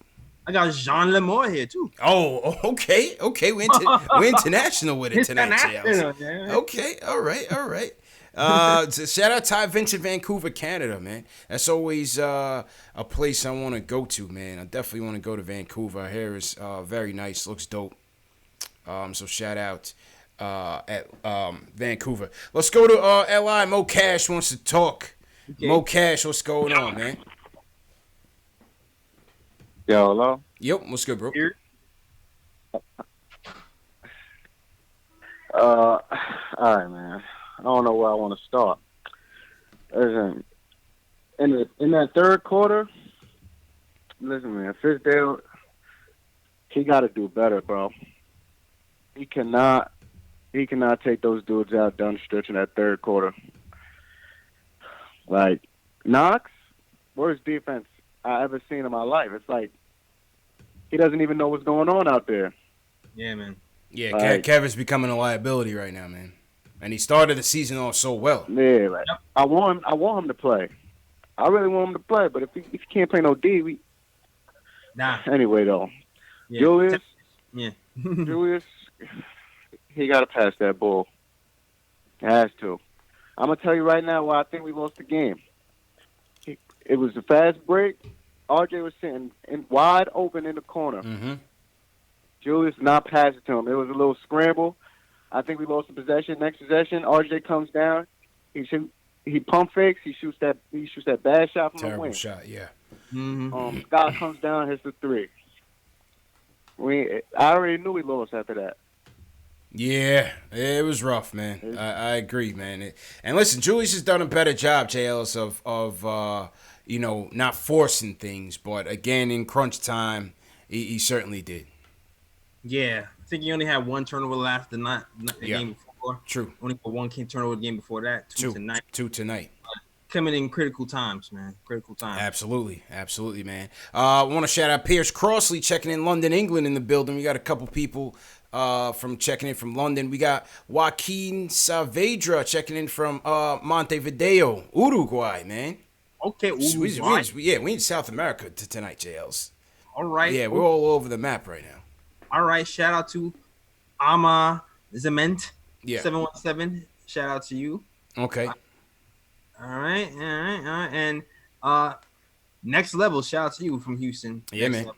I got Jean Lemore here too. Oh, okay. We're international with it tonight, man. Okay, all right. So shout out Ty Vincent, Vancouver, Canada, man. That's always a place I want to go to, man. I definitely want to go to Vancouver. Our hair is very nice, looks dope. So shout out at Vancouver. Let's go to LI. Mo Cash wants to talk. Okay. Mo Cash, what's going on, man? Yo, hello? Yep, what's good, bro? All right, man. I don't know where I want to start. Listen, in that third quarter, listen, man, Fizdale, he got to do better, bro. He cannot take those dudes out down the stretch in that third quarter. Like, Knox, worst defense I ever seen in my life. It's like he doesn't even know what's going on out there. Yeah, man. Yeah, Kevin's becoming a liability right now, man. And he started the season off so well. Yeah, like, I want him to play. I really want him to play, but if he can't play no D, Anyway, though, yeah. Julius, he got to pass that ball. He has to. I'm gonna tell you right now why I think we lost the game. It was a fast break. RJ was sitting wide open in the corner. Mm-hmm. Julius not passing to him. It was a little scramble. I think we lost the possession. Next possession, RJ comes down. He pump fakes. He shoots that bad shot from the wing. Terrible shot, yeah. Mm-hmm. Scott comes down, hits the three. I already knew we lost after that. Yeah, it was rough, man. I agree, man. And listen, Julius has done a better job, JLS, of not forcing things, but again, in crunch time, he certainly did. Yeah, I think he only had one turnover last the game before. True. Only for one turnover the game before that. Two tonight. Coming in critical times, man. Critical times. Absolutely, man. I want to shout out Pierce Crossley checking in London, England in the building. We got a couple people from checking in from London. We got Joaquin Saavedra checking in from Montevideo, Uruguay, man. Okay, Uruguay. We in South America tonight, JLs. All right. Yeah, we're all over the map right now. All right, shout out to Ama Zement. Yeah. 717. Shout out to you. Okay. All right. And next level, shout out to you from Houston. Yeah, next man. level.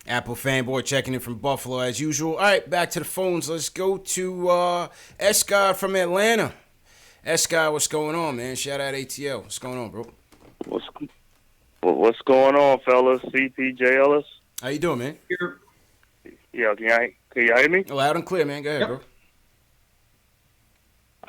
Apple fanboy checking in from Buffalo as usual. All right, back to the phones. Let's go to Escott from Atlanta. Escott, what's going on, man? Shout out ATL. What's going on, bro? Well, what's going on, fellas? CPJ Ellis? How you doing, man? Yeah, can you hear me? Loud and clear, man. Go ahead, Yep. bro.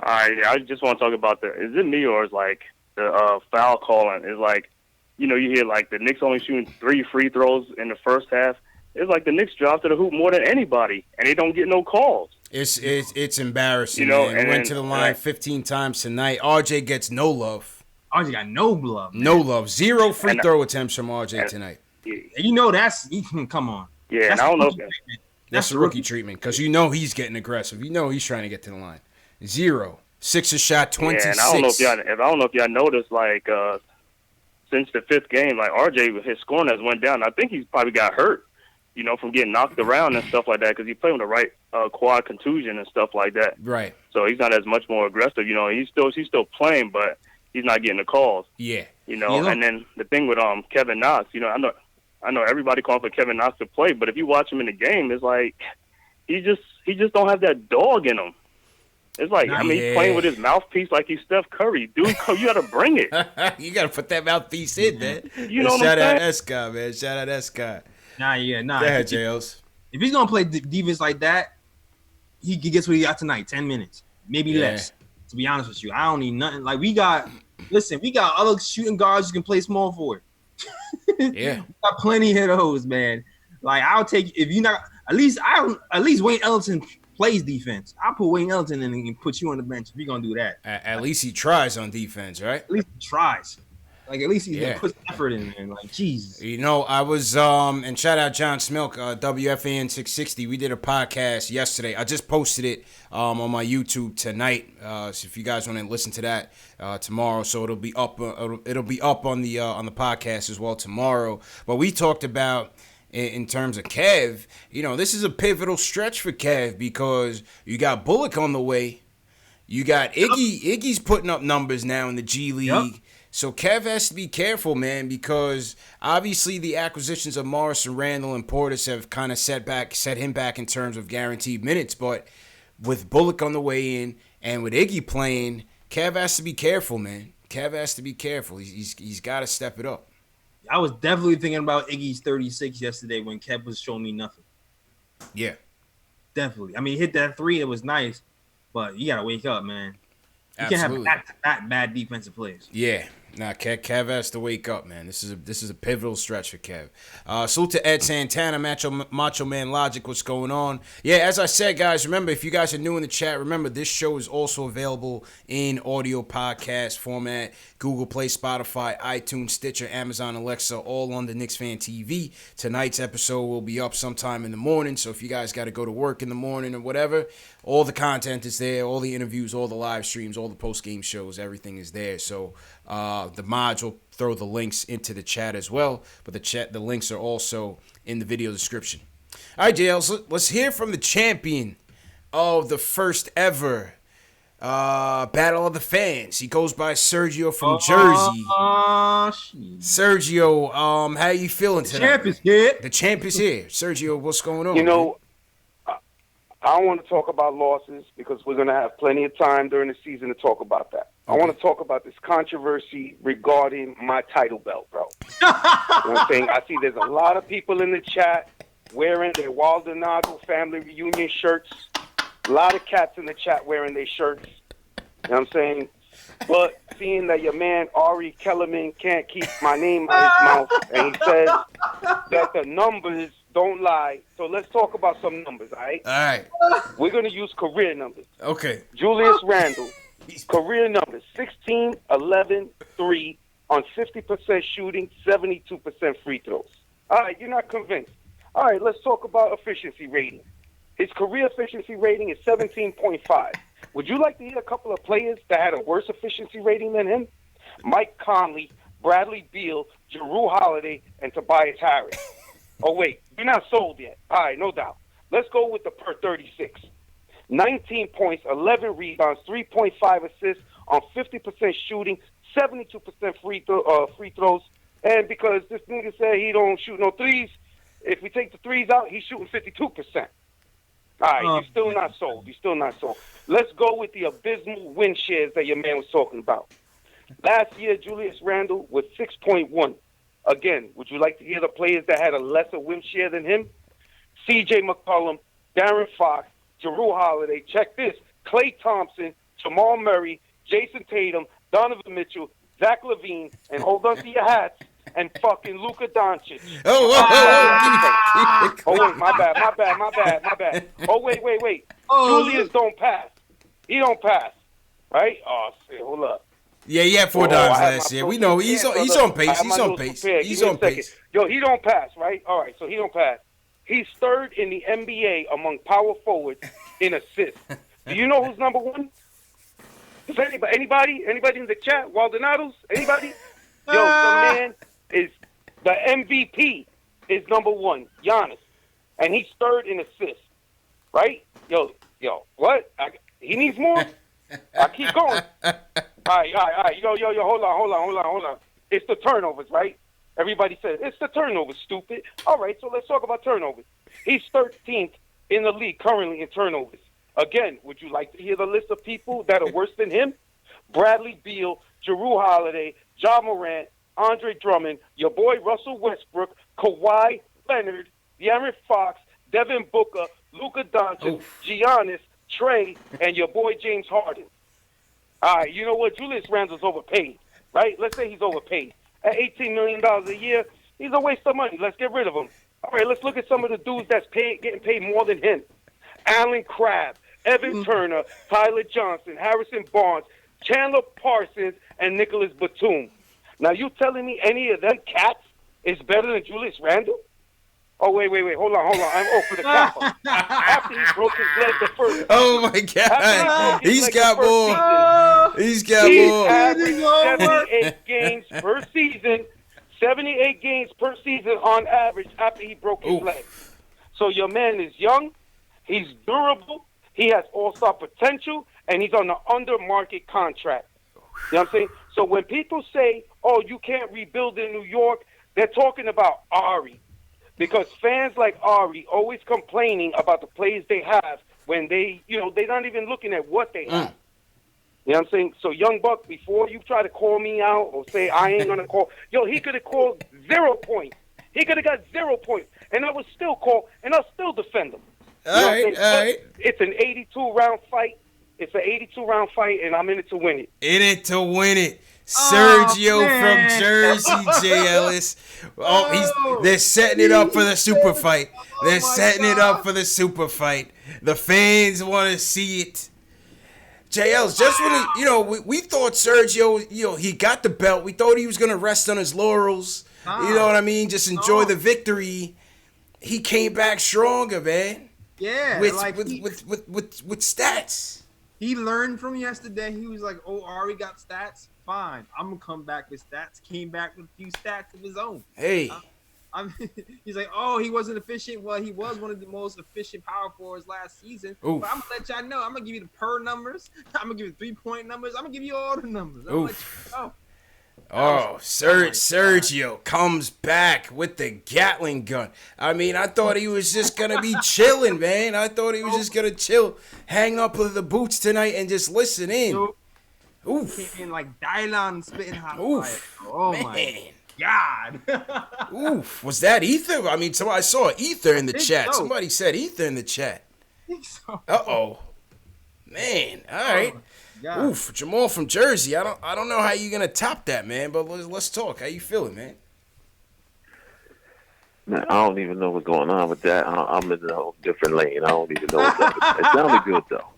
All right, yeah, I just want to talk about is it me or is like the foul calling is like, you hear like the Knicks only shooting 3 free throws in the first half. It's like the Knicks dropped to the hoop more than anybody, and they don't get no calls. It's embarrassing, You know, man. and Went then- to the line 15 times tonight. RJ gets no love. RJ got no love. No love. 0 free And- throw attempts from RJ and- tonight. You know that's come on. Yeah, and That's I don't know if rookie treatment. That's the rookie treatment because he's getting aggressive. He's trying to get to the line. 0. Sixers shot 26. Yeah, and I don't know if y'all noticed, like, since the 5th game, like RJ, his scoring has went down. I think he's probably got hurt, from getting knocked around and stuff like that because he played with the right quad contusion and stuff like that. Right. So he's not as much more aggressive. He's still playing, but he's not getting the calls. Yeah. And then the thing with Kevin Knox, I know everybody calling for Kevin Knox to play, but if you watch him in the game, it's like he just don't have that dog in him. It's like, he's playing with his mouthpiece like he's Steph Curry. Dude, you got to bring it. You got to put that mouthpiece in, man. You know what I'm Shout out saying? S-Guy, man. Shout out S-Guy. Nah. Go ahead, JLs. If he's gonna play defense like that, he gets what he got tonight. 10 minutes, maybe less. To be honest with you, I don't need nothing. Like we got other shooting guards you can play small forward. Yeah. We got plenty of those, man. Like I'll take if you not at least Wayne Ellington plays defense. I'll put Wayne Ellington in and put you on the bench if you're gonna do that. At least he tries on defense, right? At least he tries. Like at least he puts effort in there. Like Jesus. I was and shout out John Smilk, WFAN 660. We did a podcast yesterday. I just posted it on my YouTube tonight. So if you guys want to listen to that tomorrow, so it'll be up. It'll be up on the podcast as well tomorrow. But we talked about in terms of Kev. This is a pivotal stretch for Kev because you got Bullock on the way. You got Iggy. Iggy's putting up numbers now in the G League. Yep. So Kev has to be careful, man, because obviously the acquisitions of Morrison, Randle, and Portis have kind of set him back in terms of guaranteed minutes. But with Bullock on the way in and with Iggy playing, Kev has to be careful, man. Kev has to be careful. He's got to step it up. I was definitely thinking about Iggy's 36 yesterday when Kev was showing me nothing. Yeah. Definitely. I mean, he hit that 3. It was nice, but you got to wake up, man. You Absolutely. can't have back-to-back bad defensive plays. Yeah. Nah, Kev has to wake up, man. This is a pivotal stretch for Kev. Salute to Ed Santana, Macho Man Logic. What's going on? Yeah, as I said, guys, remember, if you guys are new in the chat, remember this show is also available in audio podcast format. Google Play, Spotify, iTunes, Stitcher, Amazon, Alexa, all on the Knicks Fan TV. Tonight's episode will be up sometime in the morning, so if you guys got to go to work in the morning or whatever, all the content is there, all the interviews, all the live streams, all the post-game shows, everything is there. So the mods will throw the links into the chat as well, but the links are also in the video description. All right, JLs, let's hear from the champion of the first ever Battle of the Fans. He goes by Sergio from Jersey. Sergio, how you feeling tonight? Champ is here. The champ is here. Sergio, what's going on? I don't want to talk about losses because we're going to have plenty of time during the season to talk about that. Okay. I want to talk about this controversy regarding my title belt, bro. You know what I'm saying? I see there's a lot of people in the chat wearing their Waldonado family reunion shirts. A lot of cats in the chat wearing their shirts. You know what I'm saying? But seeing that your man Ari Kellerman can't keep my name out his mouth, and he says that the numbers don't lie. So let's talk about some numbers, all right? All right. We're going to use career numbers. Okay. Julius Randle, career numbers, 16, 11, 3 on 50% shooting, 72% free throws. All right, you're not convinced. All right, let's talk about efficiency rating. His career efficiency rating is 17.5. Would you like to hear a couple of players that had a worse efficiency rating than him? Mike Conley, Bradley Beal, Jrue Holiday, and Tobias Harris. Oh, wait, you're not sold yet. All right, no doubt. Let's go with the per 36. 19 points, 11 rebounds, 3.5 assists on 50% shooting, 72% free throws. And because this nigga said he don't shoot no threes, if we take the threes out, he's shooting 52%. All right, you're still not sold. You're still not sold. Let's go with the abysmal win shares that your man was talking about. Last year, Julius Randle was 6.1 Again, would you like to hear the players that had a lesser win share than him? C.J. McCollum, Darren Fox, Jrue Holiday. Check this: Klay Thompson, Jamal Murray, Jason Tatum, Donovan Mitchell, Zach LaVine, and hold on to your hats, and fucking Luka Doncic. Oh, wait, my bad. Oh, wait. Julius don't pass. He don't pass. Right? Oh, shit, hold up. Yeah, he had 4 dimes last year. We know he's on pace. He's on pace. Yo, he don't pass, right? All right, so he don't pass. He's third in the NBA among power forwards in assists. Do you know who's number one? Does anybody in the chat? Waldonados? Anybody? Yo, the man is the MVP is number one, Giannis, and he's third in assists. Right? Yo, what? He needs more. I keep going. All right. Yo, hold on. It's the turnovers, right? Everybody says, it's the turnovers, stupid. All right, so let's talk about turnovers. He's 13th in the league currently in turnovers. Again, would you like to hear the list of people that are worse than him? Bradley Beal, Jrue Holiday, Ja Morant, Andre Drummond, your boy Russell Westbrook, Kawhi Leonard, De'Aaron Fox, Devin Booker, Luka Doncic, Giannis, Trey, and your boy James Harden. All right, you know what? Julius Randle's overpaid, right? Let's say he's overpaid. At $18 million a year, he's a waste of money. Let's get rid of him. All right, let's look at some of the dudes that's getting paid more than him. Alan Crabb, Evan Turner, Tyler Johnson, Harrison Barnes, Chandler Parsons, and Nicholas Batum. Now, you telling me any of them cats is better than Julius Randle? Oh, wait. Hold on. I'm for the Kappa. After he broke his leg the first season. Oh, my God. He's got more. He's averaging 78 games per season. 78 games per season on average after he broke his leg. So your man is young. He's durable. He has all-star potential. And he's on an under-market contract. You know what I'm saying? So when people say, oh, you can't rebuild in New York, they're talking about Ari. Because fans like Ari always complaining about the players they have when they're not even looking at what they have. You know what I'm saying? So, Young Buck, before you try to call me out or say I ain't going to call, he could have called 0 points. He could have got 0 points, and I would still call, and I'll still defend him. All right. It's an 82-round fight. And I'm in it to win it. In it to win it. Sergio from Jersey, J. Ellis. They're setting it up for the super fight. They're setting it up for the super fight. The fans want to see it. J. Ellis, just when we thought Sergio, he got the belt. We thought he was gonna rest on his laurels. You know what I mean? Just enjoy the victory. He came back stronger, man. Yeah, with stats. He learned from yesterday. He was like, "Oh, Ari got stats. Fine, I'm gonna come back with stats." Came back with a few stats of his own. Hey, he's like, "Oh, he wasn't efficient." Well, he was one of the most efficient power forwards last season. But I'm gonna let y'all know. I'm gonna give you the per numbers. I'm gonna give you the 3-point numbers. I'm gonna give you all the numbers. I'm gonna let you know. Oh, Sergio comes back with the Gatling gun. I mean, I thought he was just going to be chilling, man. I thought he was just going to chill, hang up with the boots tonight and just listen in. Oof. Came in like Dylan spitting hot fire. Oh, man. My God. Oof. Was that Ether? I mean, I saw Ether in the chat. So. Somebody said Ether in the chat. I think so. Uh-oh. Man, all right. Oof, Jamal from Jersey. I don't know how you're gonna top that, man. But let's talk. How you feeling, man? Man, I don't even know what's going on with that. I'm in a whole different lane. I don't even know what's going on. It sounded good though.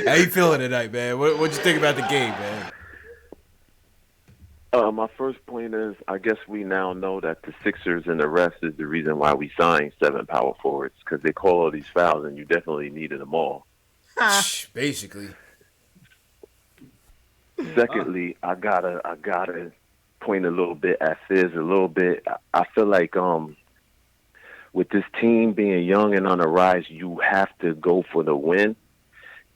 How you feeling tonight, man? What'd you think about the game, man? My first point is, I guess we now know that the Sixers and the rest is the reason why we signed 7 power forwards, because they call all these fouls, and you definitely needed them all. Basically. Secondly, I gotta point a little bit at Fizz a little bit. I feel like with this team being young and on the rise, you have to go for the win.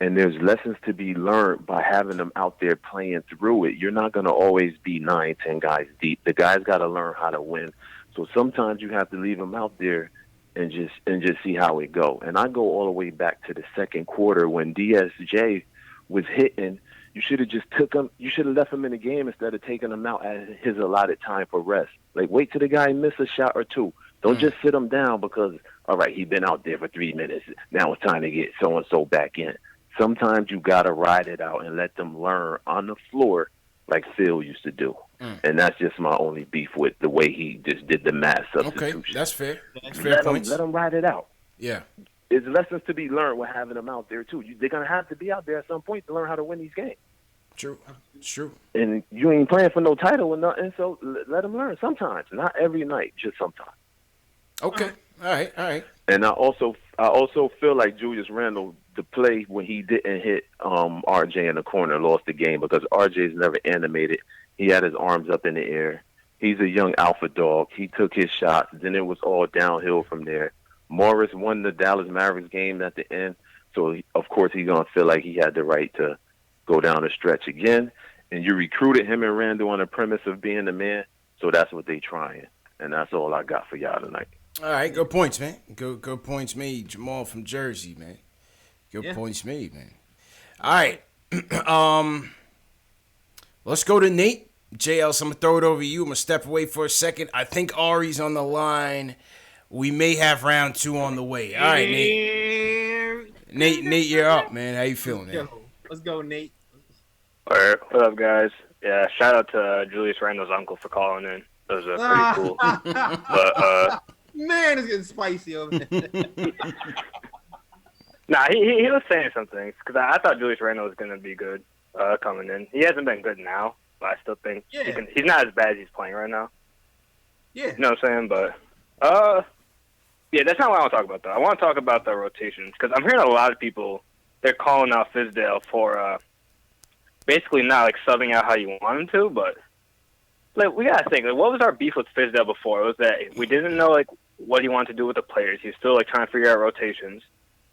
And there's lessons to be learned by having them out there playing through it. You're not going to always be 9, 10 guys deep. The guys got to learn how to win. So sometimes you have to leave them out there and just see how it go. And I go all the way back to the second quarter when DSJ was hitting. You should have just took him. You should have left him in the game instead of taking him out at his allotted time for rest. Like, wait till the guy miss a shot or two. Don't just sit him down because, all right, he's been out there for 3 minutes. Now it's time to get so-and-so back in. Sometimes you got to ride it out and let them learn on the floor like Phil used to do. And that's just my only beef with the way he just did the mass substitution. Okay, that's fair. That's fair points. Let them ride it out. Yeah. There's lessons to be learned with having them out there, too. They're going to have to be out there at some point to learn how to win these games. True. It's true. And you ain't playing for no title or nothing, so let them learn sometimes. Not every night, just sometimes. Okay. All right. And I also feel like Julius Randle, the play when he didn't hit RJ in the corner, lost the game because RJ's never animated. He had his arms up in the air. He's a young alpha dog. He took his shots. Then it was all downhill from there. Morris won the Dallas Mavericks game at the end, so of course he's going to feel like he had the right to go down the stretch again. And you recruited him and Randle on the premise of being the man, so that's what they trying. And that's all I got for y'all tonight. All right, good points, man. Good points made. Jamal from Jersey, man. Good points made, man. All right. Let's go to Nate. JL, so I'm going to throw it over to you. I'm going to step away for a second. I think Ari's on the line. We may have round 2 on the way. All right, Nate. Nate, you're up, man. How you feeling, man? Let's go, Nate. All right, what up, guys? Yeah, shout out to Julius Randle's uncle for calling in. That was pretty cool. But man, it's getting spicy over there. Nah, he was saying some things because I thought Julius Randle was gonna be good coming in. He hasn't been good now, but I still think he's not as bad as he's playing right now. Yeah, you know what I'm saying? But yeah, that's not what I want to talk about though. I want to talk about the rotations because I'm hearing a lot of people they're calling out Fizdale for basically not like subbing out how you want him to, but like we gotta think like what was our beef with Fizdale before? It was that we didn't know like what he wanted to do with the players. He's still like trying to figure out rotations.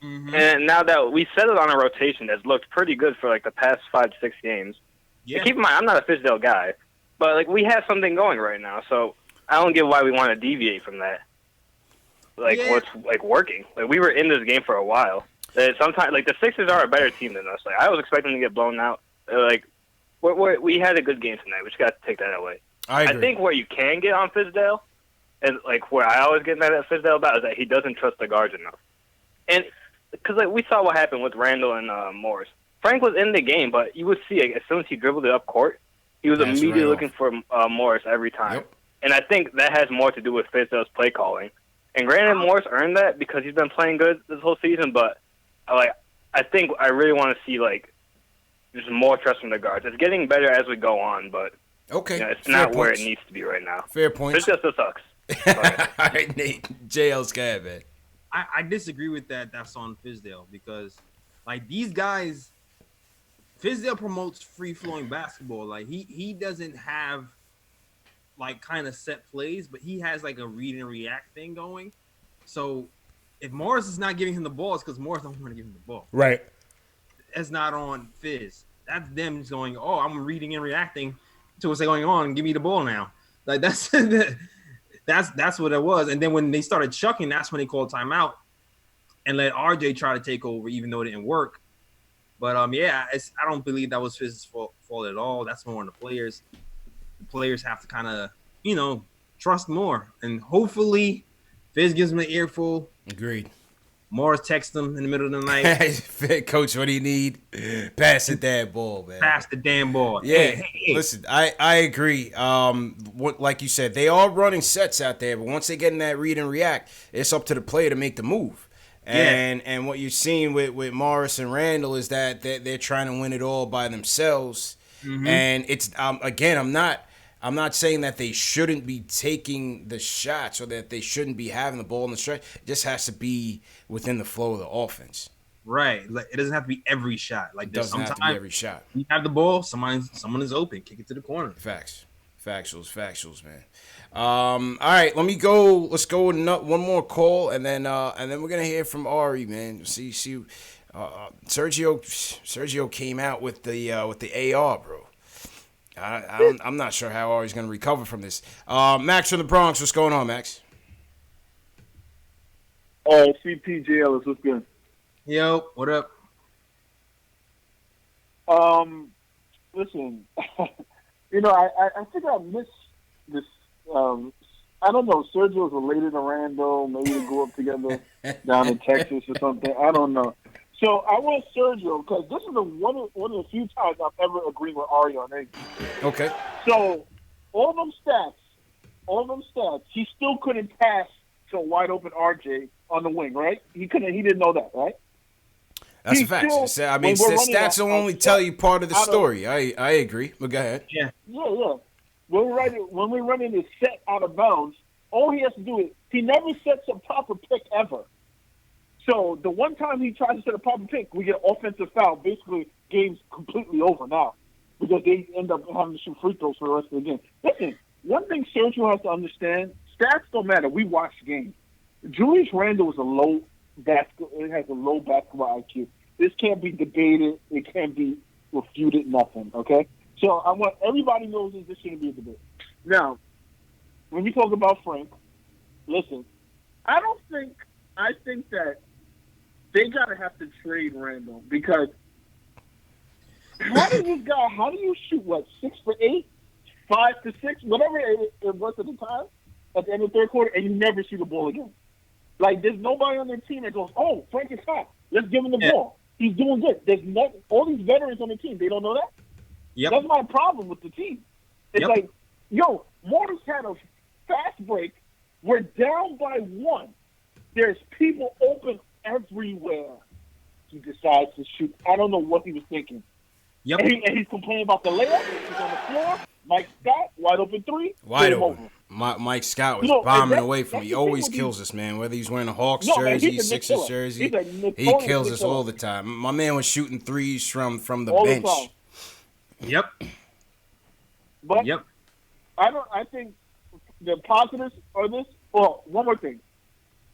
Mm-hmm. And now that we settled on a rotation that's looked pretty good for like the past 5 to 6 games. Yeah. And keep in mind, I'm not a Fizdale guy, but like we have something going right now, so I don't get why we want to deviate from that. Like what's like working? Like we were in this game for a while. Sometimes like the Sixers are a better team than us. Like I was expecting to get blown out. Like we had a good game tonight. We just got to take that away. I think where you can get on Fizdale, and like where I always get mad at Fizdale about is that he doesn't trust the guards enough. And because like we saw what happened with Randle and Morris. Frank was in the game, but you would see as soon as he dribbled it up court, he was immediately looking for Morris every time. Yep. And I think that has more to do with Fizdale's play calling. And granted, Morris earned that because he's been playing good this whole season, but I think I really want to see like just more trust from the guards. It's getting better as we go on, but it's not where it needs to be right now. Fair point. Fizdale still sucks. All right, Nate. JL's guy, man. I disagree with that. That's on Fizdale because, like, these guys, Fizdale promotes free-flowing basketball. Like, he doesn't have, like, kind of set plays, but he has, like, a read and react thing going. So, if Morris is not giving him the ball, it's because Morris don't want to give him the ball. Right. That's not on Fizz. That's them just going, oh, I'm reading and reacting to what's going on. Give me the ball now. Like, that's what it was. And then when they started chucking, that's when they called timeout and let RJ try to take over, even though it didn't work. But I don't believe that was Fizz's fault at all. That's more on the players. The players have to kind of, trust more. And hopefully, Fizz gives them an earful. Agreed. Morris texts them in the middle of the night. Coach, what do you need? Pass the damn ball, man. Pass the damn ball. Yeah. Hey. Listen, I agree. Like you said, they are running sets out there, but once they get in that read and react, it's up to the player to make the move. And what you're seeing with Morris and Randle is that they're trying to win it all by themselves. Mm-hmm. And it's again, I'm not saying that they shouldn't be taking the shots or that they shouldn't be having the ball in the stretch. It just has to be within the flow of the offense. Right. Like it doesn't have to be every shot. Like it doesn't have to be every shot. You have the ball, someone is open, kick it to the corner. Factuals, man. All right, let's go with one more call, and then we're gonna hear from Ari, man. See, Sergio came out with the AR, bro. I'm not sure how Ari's gonna recover from this. Max from the Bronx, what's going on, Max? Oh, CPJL is what's good. Yo, what up? listen. I think I missed this. I don't know. Sergio's related to Randle. Maybe they grew up together down in Texas or something. I don't know. So I want Sergio because this is one of the few times I've ever agreed with Ari on anything. Okay. So all them stats, he still couldn't pass to a wide open RJ on the wing, right? He couldn't. He didn't know that, right? That's a fact. I mean, stats will only tell you part of the story. I agree. But go ahead. Yeah. When we're running this set out of bounds, all he has to do is he never sets a proper pick ever. So the one time he tries to set a proper pick, we get offensive foul. Basically, game's completely over now because they end up having to shoot free throws for the rest of the game. Listen, one thing Sergio has to understand: stats don't matter. We watch games. Julius Randle has a low basketball IQ. This can't be debated. It can't be refuted. Nothing. Okay. So I want everybody knows this shouldn't be a debate. Now, when you talk about Frank, listen, I think that they gotta have to trade Randle because how do you shoot 6 for 8, 5 for 6, whatever it was at the time at the end of the third quarter, and you never see the ball again? Like there's nobody on their team that goes, "Oh, Frank is hot. Let's give him the ball. He's doing good." There's all these veterans on the team. They don't know that. Yep. That's my problem with the team. It's like, Morris had a fast break. We're down by 1. There's people open everywhere. He decides to shoot. I don't know what he was thinking. Yep. And he's complaining about the layup. He's on the floor. Mike Scott, wide open 3. Wide open. Mike Scott was bombing away from me. He always kills us, man. Whether he's wearing a Hawks jersey, Sixers jersey, he kills us all the time. My man was shooting threes from the bench. Yep. But I think the positives are this. Well, one more thing.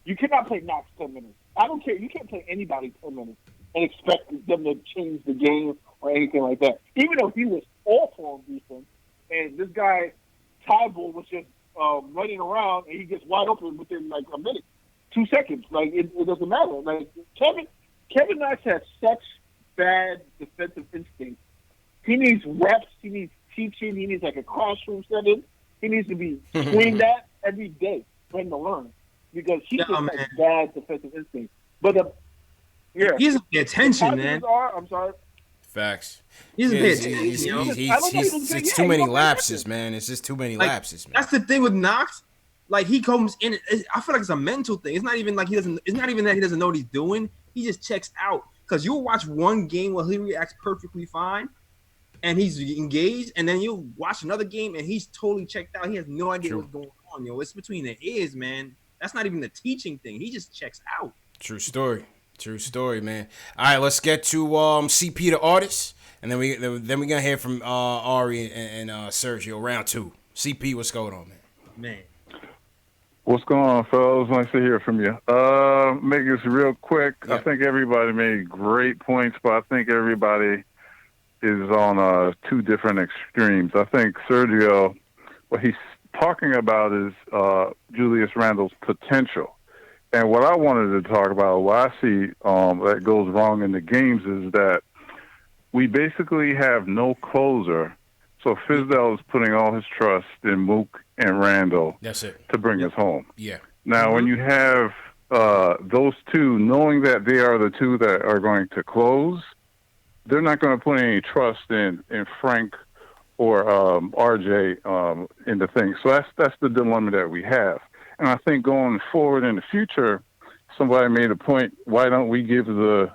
You cannot play Knox 10 minutes. I don't care. You can't play anybody 10 minutes and expect them to change the game or anything like that. Even though he was awful on defense, and this guy, Tybull, was just running around, and he gets wide open within like a minute, 2 seconds. Like, it doesn't matter. Like, Kevin Knox has such bad defensive instinct. He needs reps. He needs teaching. He needs like a classroom setting. He needs to be screened at every day for him to learn because he just has bad defensive instinct. But he doesn't pay attention, man. I'm sorry. Facts. He doesn't pay attention. It's too many lapses, man. It's just too many lapses, man. That's the thing with Knox. Like he comes in. I feel like it's a mental thing. It's not even like he doesn't. It's not even that he doesn't know what he's doing. He just checks out because you'll watch one game where he reacts perfectly fine. And he's engaged, and then you watch another game, and he's totally checked out. He has no idea what's going on, yo. It's between the ears, man. That's not even the teaching thing. He just checks out. True story, man. All right, let's get to CP the artist, and then we gonna hear from Ari and Sergio round 2. CP, what's going on, man? What's going on, fellas? Nice to hear from you. Make this real quick. Yep. I think everybody made great points, but I think everybody is on 2 different extremes. I think Sergio, what he's talking about is Julius Randle's potential. And what I wanted to talk about, what I see that goes wrong in the games is that we basically have no closer. So Fizdale is putting all his trust in Mook and Randle to bring us home. Yeah. Now, when you have those 2, knowing that they are the 2 that are going to close, they're not going to put any trust in Frank or RJ in the thing. So that's the dilemma that we have. And I think going forward in the future, somebody made a point, why don't we give the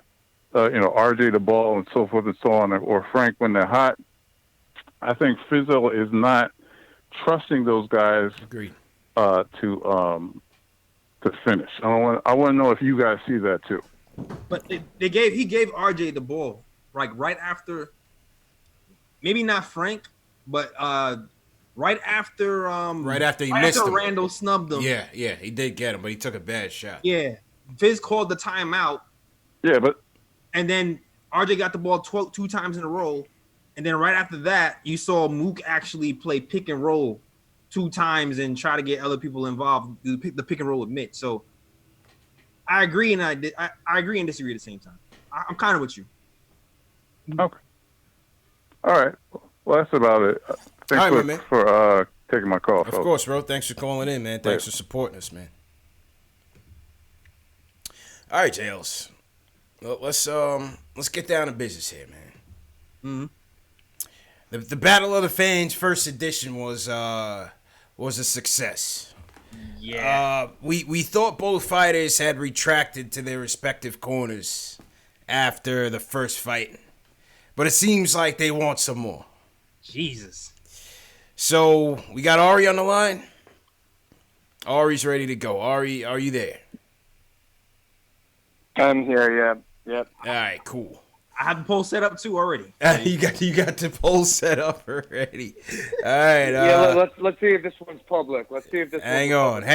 RJ the ball and so forth and so on, or Frank when they're hot? I think Fizzle is not trusting those guys to finish. I want to know if you guys see that too. But he gave RJ the ball. Like right after, maybe not Frank, but right after he missed him. Randle snubbed him. Yeah, he did get him, but he took a bad shot. Yeah, Fizz called the timeout. Yeah, and then RJ got the ball 2 times in a row, and then right after that, you saw Mook actually play pick and roll 2 times and try to get other people involved. The pick and roll with Mitch. So I agree, and I agree and disagree at the same time. I'm kind of with you. Okay. All right. Well, that's about it. Thanks All right, man. for taking my call. Of course, bro. Thanks for calling in, man. Thanks for supporting us, man. All right, Jails. Well, let's get down to business here, man. The Battle of the Fans first edition was a success. Yeah. We thought both fighters had retracted to their respective corners after the first fight, but it seems like they want some more. Jesus. So we got Ari on the line. Ari's ready to go. Ari, are you there? I'm here. Yeah. Yep. All right, cool. I have the poll set up too already. You got the poll set up already. All right. Yeah. Let's see if this one's public. Let's see if this. Hang on. Is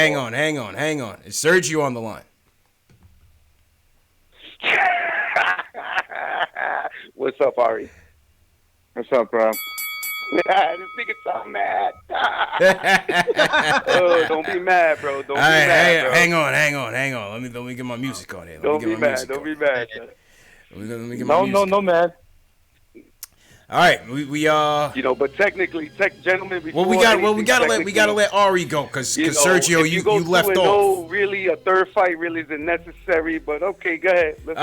Sergio on the line? What's up, Ari? What's up, bro? This nigga sound mad. Oh, don't be mad, bro. Don't be mad, bro. Hang on. Let me get my music on here. Don't be mad. Don't be mad. Let me get my music. No, man. All right, we but technically, gentlemen, well, we gotta let Ari go because Sergio, you left off. No, really, a third fight really isn't necessary. But okay, go ahead. All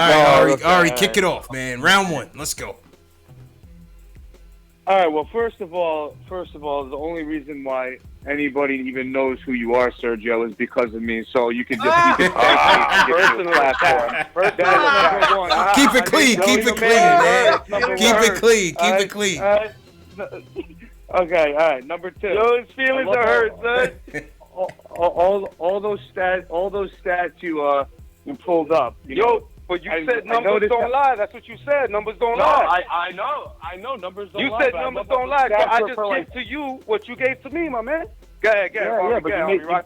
right, Ari, kick it off, man. Round one, let's go. All right. Well, first of all, the only reason why anybody even knows who you are, Sergio, is because of me. So you can just personal attack. Keep it clean, man. Keep it clean. Okay. All right. Number two. Yo, his feelings are hurt, son. all those stats you pulled up. But you said numbers don't lie. That's what you said. Numbers don't lie. I know numbers don't lie. You said numbers don't lie. So I just gave to you what you gave to me, my man. Go ahead.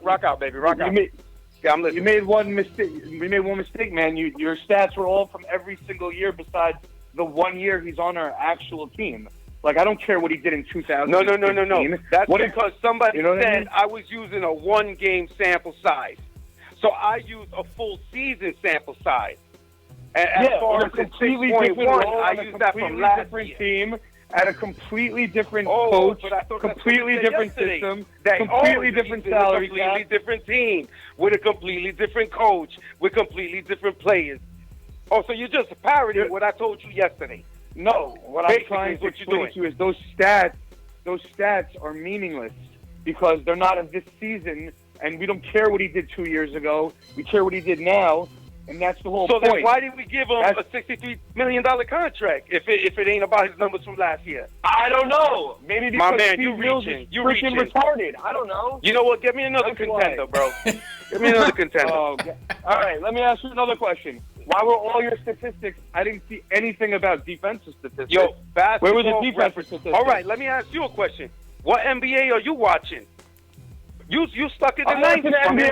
Rock out, baby. Rock out. I'm listening. You made one mistake, man. Your stats were all from every single year besides the 1 year he's on our actual team. Like, I don't care what he did in 2000. No. That's because somebody said I was using a one-game sample size. So I used a full season sample size. And as far as a completely different role, I used that from last year. Team, at a completely different coach, completely different system, completely different salary cap. Completely different team, with a completely different coach, with completely different players. Oh, so you just parroted what I told you yesterday. No, what I'm trying to explain to you is those stats are meaningless because they're not of this season, and we don't care what he did 2 years ago. We care what he did now. And that's the whole point. So then why did we give him a $63 million contract if it ain't about his numbers from last year? I don't know. Maybe because my man, you reaching. retarded. I don't know. You know what? Get me another contender, bro. Give me another contender. Okay. All right, let me ask you another question. Why were all your statistics? I didn't see anything about defensive statistics. Yo, basketball. Where were the defensive statistics? All right, let me ask you a question. What NBA are you watching? You stuck in the 90s.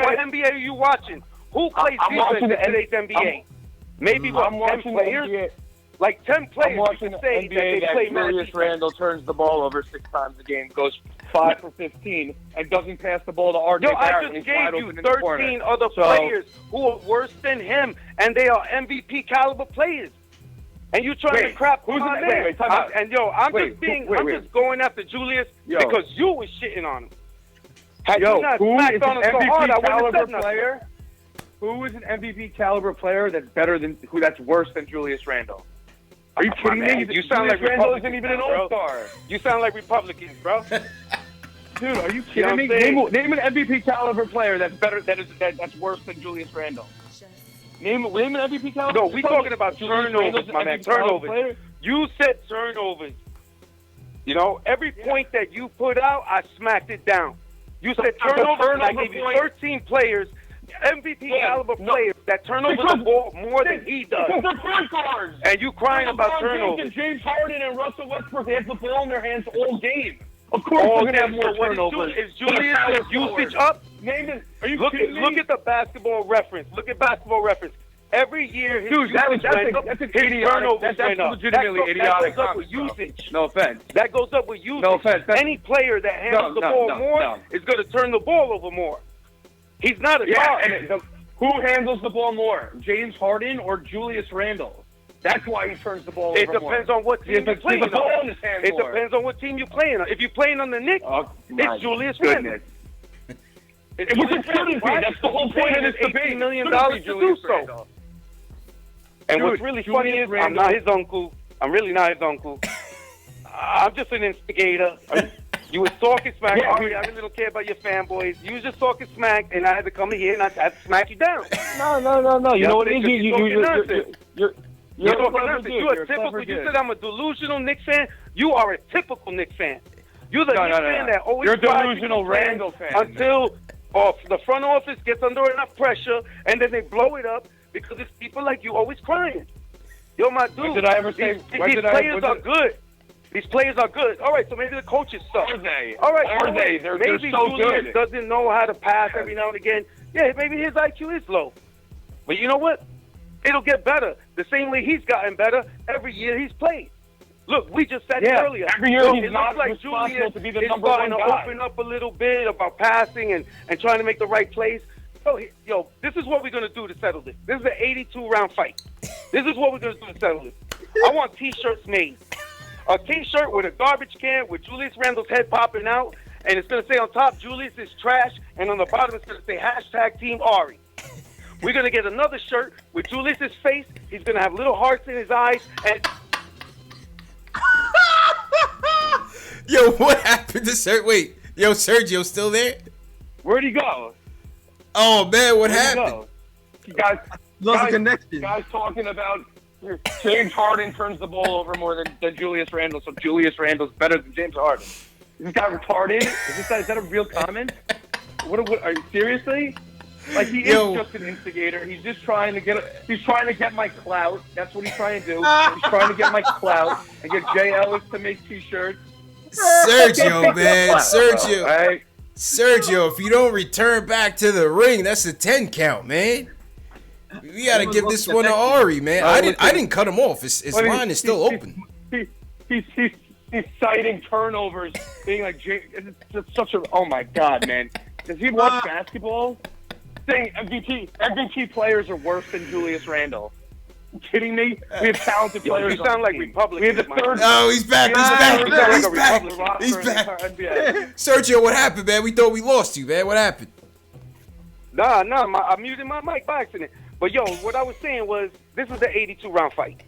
What NBA are you watching? Who plays defense in today's NBA? Maybe 10 players? NBA. Like 10 players. I'm watching the NBA that Julius Randle turns the ball over 6 times a game, goes 5 for 15, and doesn't pass the ball to RJ Barrett. I just gave you 13 other players who are worse than him, and they are MVP caliber players. And you trying to crap on my man. I'm just going after Julius because you was shitting on him. Had you not smacked on him so hard, I wouldn't have said nothing. Who is an MVP caliber player that's worse than Julius Randle? Are you kidding me? You sound like Randle isn't even an all-star. You sound like Republicans, bro. Dude, are you kidding me? Name an MVP caliber player that's worse than Julius Randle. Name an MVP caliber. No, we talking about turnovers, my man. Turnovers. You said turnovers. You know, every point that you put out, I smacked it down. You said turnovers, and I gave you 13 players. MVP caliber players that turn over the ball more than he does. Because they're point guards. And you crying about turnovers. James Harden and Russell Westbrook, they have the ball in their hands all game. Of course they're going to have more turnovers. Is Julius' usage up? Are you kidding me? Look at the basketball reference. Look at basketball reference. Every year, his turnovers went up. Legitimately idiotic. That goes up with usage. No offense. That goes up with usage. No offense. Any player that handles the ball more is going to turn the ball over more. He's not a guard. Who handles the ball more, James Harden or Julius Randle? That's why he turns the ball It over depends more. on what team you're playing the ball on. in his hand It more. depends on what team you're playing on. If you're playing on the Knicks, it's Julius Randle. It wasn't shooting fee. That's the whole point of this debate. $18 million Shouldn't be to Julius do so. Randle. And Dude, what's really Julius funny is I'm Randle- not his uncle. I'm really not his uncle. I'm just an instigator. You was talking smack. Yeah, I really don't care about your fanboys. You was just talking smack, and I had to come in here and I had to smack you down. No. You know what it is? You're You're a talking clever nonsense. dude. You're You're a a typical. clever You dude. said I'm a delusional Knicks fan. You are a typical Knicks fan. You're the No, Knicks no, fan no. that always You're a tries to delusional complain Randle fan. until the front office gets under enough pressure, and then they blow it up because it's people like you always crying. Yo, my dude. When did I ever say? These players are good. These players are good. All right, so maybe the coaches suck. Are they? All right, Are they? They're maybe so Julius good. doesn't know how to pass every now and again. Yeah, maybe his IQ is low. But you know what? It'll get better. The same way he's gotten better every year he's played. Look, we just said it earlier. Every year So he's it not looks like responsible Julius to be the is number starting one to guy. open up a little bit about passing and trying to make the right plays. Yo, this is what we're going to do to settle this. This is an 82-round fight. This is what we're going to do to settle this. I want T-shirts made. A T-shirt with a garbage can with Julius Randle's head popping out, and it's going to say on top, Julius is trash, and on the bottom it's going to say hashtag Team Ari. We're going to get another shirt with Julius's face. He's going to have little hearts in his eyes, and... Yo, what happened to Sergio? Wait, yo, Sergio still there? Where'd he go? Oh, man, what Where'd he happened? go? Guys, Lost the connection. Guys talking about James Harden turns the ball over more than Julius Randle, so Julius Randle's better than James Harden. Is this guy retarded? Is that a real comment? What are you, seriously? Like, he is just an instigator. He's just trying to get my clout. That's what he's trying to do. He's trying to get my clout and get Jay Ellis to make T-shirts. Sergio, man, Sergio. Right? Sergio, if you don't return back to the ring, that's a 10 count, man. We gotta give this one to Ari, man. I didn't cut him off. His line is still open. He's citing turnovers, being like, it's just such a. Oh my god, man! Does he watch basketball? Saying MVP players are worse than Julius Randle. You kidding me? We have talented players. You sound like Republicans. We have the third. Oh, he's back. He's back. He's back. Sergio, what happened, man? We thought we lost you, man. What happened? Nah, I'm muting my mic by accident. But yo, what I was saying was, this is the 82-round fight,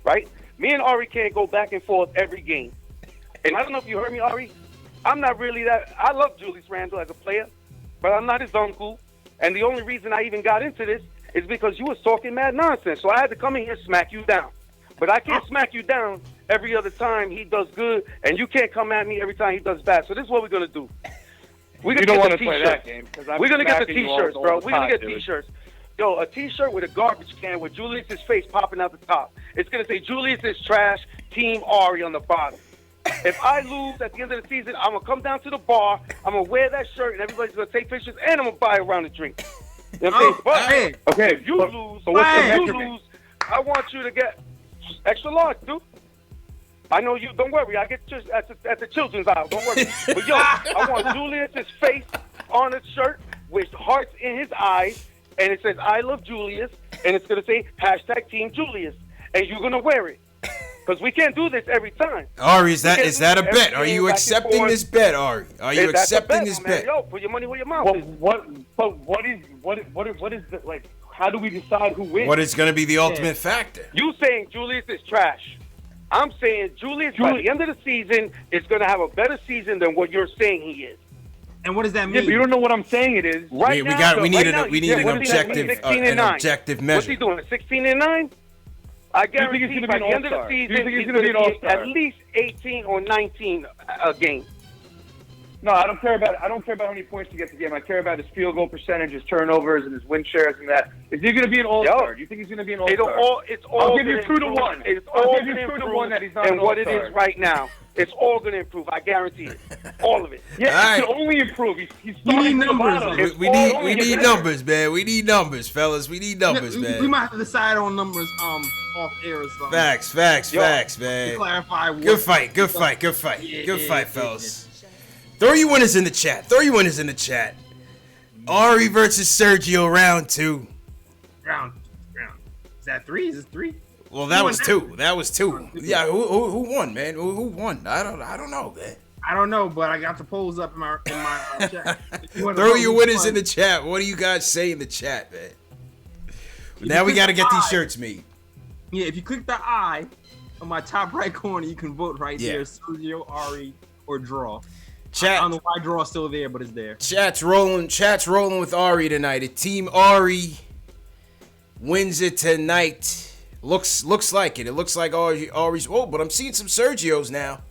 right? Me and Ari can't go back and forth every game. And I don't know if you heard me, Ari. I'm not really that. I love Julius Randle as a player, but I'm not his uncle. And the only reason I even got into this is because you was talking mad nonsense. So I had to come in here and smack you down. But I can't smack you down every other time he does good, and you can't come at me every time he does bad. So this is what we're going to do. We're You don't want to play that game. We're going to get the T-shirts, bro. We're going to get dude. T-shirts. Yo, a T-shirt with a garbage can with Julius's face popping out the top. It's going to say Julius is trash, Team Ari on the bottom. If I lose at the end of the season, I'm going to come down to the bar, I'm going to wear that shirt, and everybody's going to take pictures, and I'm going to buy a round of drink. You know what I'm saying? But if you lose, I want you to get extra large, dude. I know you. Don't worry. I get at the children's aisle. Don't worry. But yo, I want Julius's face on a shirt with hearts in his eyes, and it says "I love Julius," and it's gonna say hashtag Team Julius, and you're gonna wear it. Because we can't do this every time. Ari, is that a bet? Are you accepting this bet, Ari? Are you accepting this bet? Yo, put your money where your mouth is. What is the, like? How do we decide who wins? What is going to be the ultimate factor? You saying Julius is trash? I'm saying Julius by the end of the season is going to have a better season than what you're saying he is. And what does that mean? Yeah, but you don't know what I'm saying it is. Right we now, need right an objective measure. What's he doing? 16-9? I guarantee by the end of the season he's going to be at least 18 or 19 a game. No, I don't care about how many points he gets a game. I care about his field goal percentage, his turnovers, and his win shares, and that. Is he going to be an all-star? Do you think he's going to be an all-star? I'll give you 2-1. It's I'll all give you going to 2-1 that he's not and an what all-star. it is right now. It's all going to improve. I guarantee it. All of it. Yeah, it can only improve. He's starting from the bottom. We need numbers, man. We need numbers, fellas. We need numbers, man. We might have to decide on numbers off air or something. Facts, man. To clarify. Good fight, fellas. Throw your winners in the chat. Ari versus Sergio, round 2. Round. Is that 3? Is it 3? Well, that was two. That was two. Yeah, who won, man? Who won? I don't know, man. I don't know, but I got the polls up in my chat. Throw your winners in the chat. What do you guys say in the chat, man? Now we got to get these shirts made. Yeah, if you click the I on my top right corner, you can vote right there. Sergio, Ari, or draw. Chat. I don't know why draw's still there, but it's there. Chat's rolling with Ari tonight. A team Ari wins it tonight. Looks like it. It looks like Ari's. Oh, but I'm seeing some Sergios now.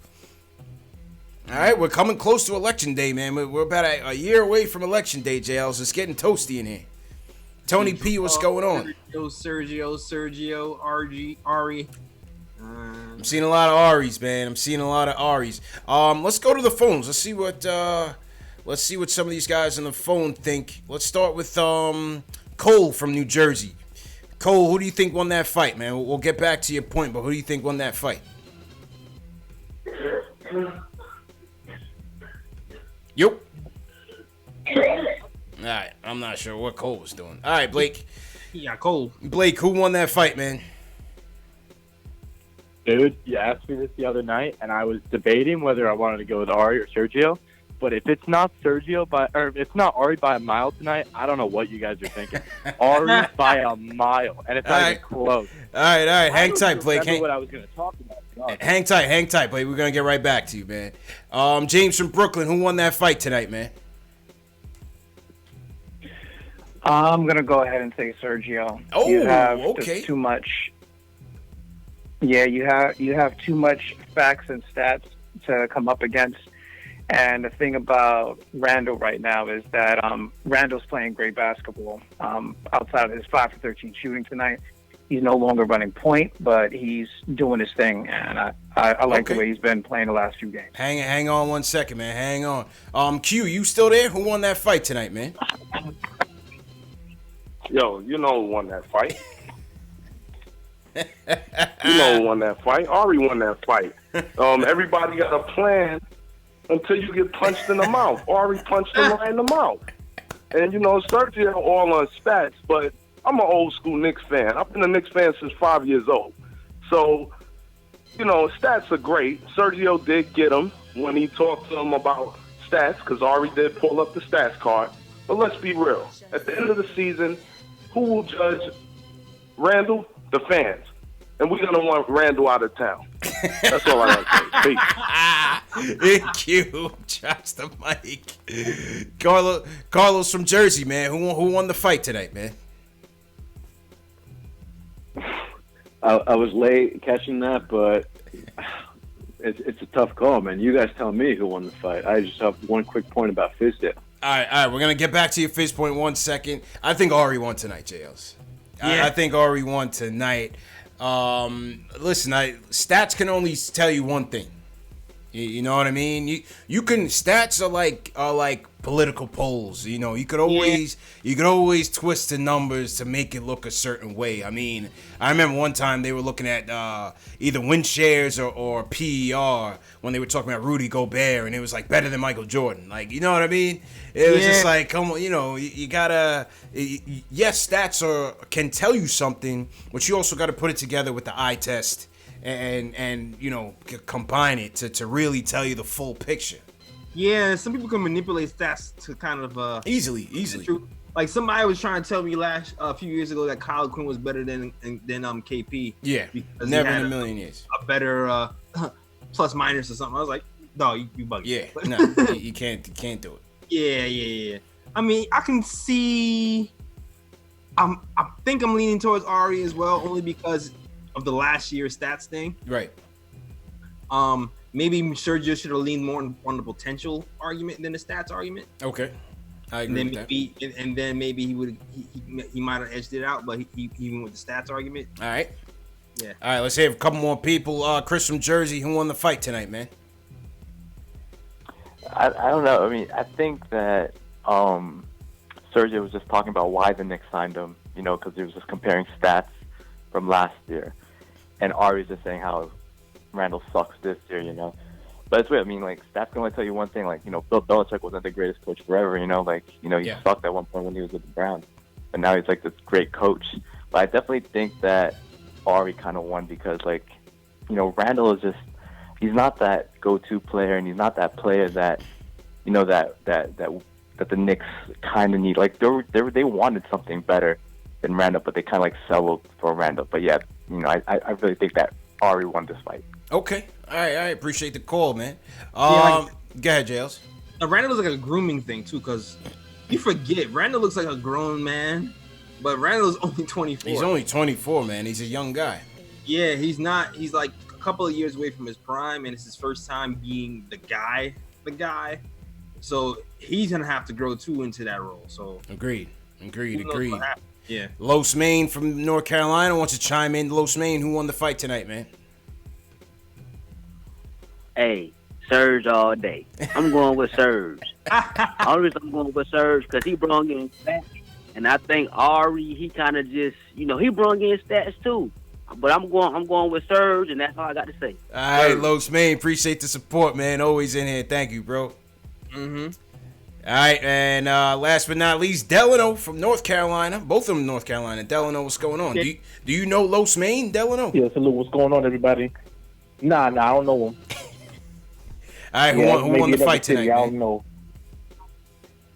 All right, we're coming close to Election Day, man. We're about a year away from Election Day, JLs. It's getting toasty in here. Tony P, what's going on? Sergio, Ari. I'm seeing a lot of Aries, man. Let's go to the phones. Let's see what some of these guys on the phone think. Let's start with Cole from New Jersey. Cole, who do you think won that fight, man? We'll get back to your point, but who do you think won that fight? Yep. All right, I'm not sure what Cole was doing. All right, Blake. Yeah, Cole. Blake, who won that fight, man? Dude, you asked me this the other night, and I was debating whether I wanted to go with Ari or Sergio. But if it's not if it's not Ari by a mile tonight, I don't know what you guys are thinking. Ari by a mile, and it's not even close. All right. Hang tight, Blake. What I was going to talk about. Hang tight, Blake. We're gonna get right back to you, man. James from Brooklyn, who won that fight tonight, man? I'm gonna go ahead and say Sergio. Oh, you have okay. Too much. Yeah, you have too much facts and stats to come up against. And the thing about Randle right now is that Randle's playing great basketball. Outside of his 5 for 13 shooting tonight, he's no longer running point, but he's doing his thing, and I like the way he's been playing the last few games. Hang on 1 second, man. Hang on. Q, you still there? Who won that fight tonight, man? Yo, you know who won that fight. You know who won that fight. Ari won that fight. Everybody got a plan until you get punched in the mouth. Ari punched him right in the mouth. And, Sergio all on spats, but I'm an old school Knicks fan. I've been a Knicks fan since 5 years old. So, stats are great. Sergio did get him when he talked to him about stats, because Ari did pull up the stats card. But let's be real. At the end of the season, who will judge Randle? The fans. And we're going to want Randle out of town. That's all I got to say. Peace. Thank you. Drops the mic. Carlos from Jersey, man. Who won the fight tonight, man? I was late catching that, but it's a tough call, man. You guys tell me who won the fight. I just have one quick point about Fizdale. All right. We're going to get back to your Fizz point 1 second. I think Ari won tonight, JLs. Yeah. I think Ari won tonight. Listen, stats can only tell you one thing. You know what I mean? You can stats are like political polls. You could always twist the numbers to make it look a certain way. I mean, I remember one time they were looking at either win shares or PER when they were talking about Rudy Gobert, and it was like better than Michael Jordan. Like, you know what I mean? It was just like, come on, you gotta. Yes, stats can tell you something, but you also got to put it together with the eye test and combine it to really tell you the full picture. Yeah, some people can manipulate stats to kind of easily. Like somebody was trying to tell me a few years ago that Kyle Quinn was better than KP. Yeah, because never in a million years. A better plus minus or something. I was like, no, you bugging. Yeah, no, you can't do it. Yeah. I mean, I can see. I think I'm leaning towards Ari as well, only because of the last year's stats thing. Right. Maybe Sergio should have leaned more on the potential argument than the stats argument. Okay, I agree with that. And then maybe he might have edged it out, but he went with the stats argument. All right. Yeah. All right. Let's have a couple more people. Chris from Jersey, who won the fight tonight, man? I don't know. I mean, I think that Sergio was just talking about why the Knicks signed him, because he was just comparing stats from last year. And Ari's just saying how Randle sucks this year, But it's weird. I mean, stats can only tell you one thing. Bill Belichick wasn't the greatest coach forever, he sucked at one point when he was with the Browns. But now he's this great coach. But I definitely think that Ari kind of won because, like, you know, Randle is just, he's not that go-to player, and he's not that player that, you know, that the Knicks kind of need. Like, they wanted something better than Randle, but they kind of like settled for Randle. But yeah, you know, I really think that Ari won this fight. Okay, all right, appreciate the call, man. like, Go ahead, Jails. Randle is like a grooming thing too, because you forget Randle looks like a grown man, but Randle is only 24. He's only 24, man. He's a young guy. Yeah, he's not. He's like a couple of years away from his prime, and it's his first time being the guy. So he's gonna have to grow too into that role. So agreed. Yeah. Los Maine from North Carolina wants to chime in. Los Maine, who won the fight tonight, man? Hey, Serge all day. I'm going with Serge. Only reason I'm going with Serge because he brought in stats, and I think Ari, he kind of just, you know, he brought in stats too. But I'm going with Serge, and that's all I got to say. All right, Los Maine, appreciate the support, man. Always in here. Thank you, bro. Mm-hmm. All right, and last but not least, Delano from North Carolina. Both of them North Carolina. Delano, what's going on? Do you know Los Maine, Delano? Yeah, salute. What's going on, everybody? Nah, I don't know him. All right, who won the fight tonight, I don't know.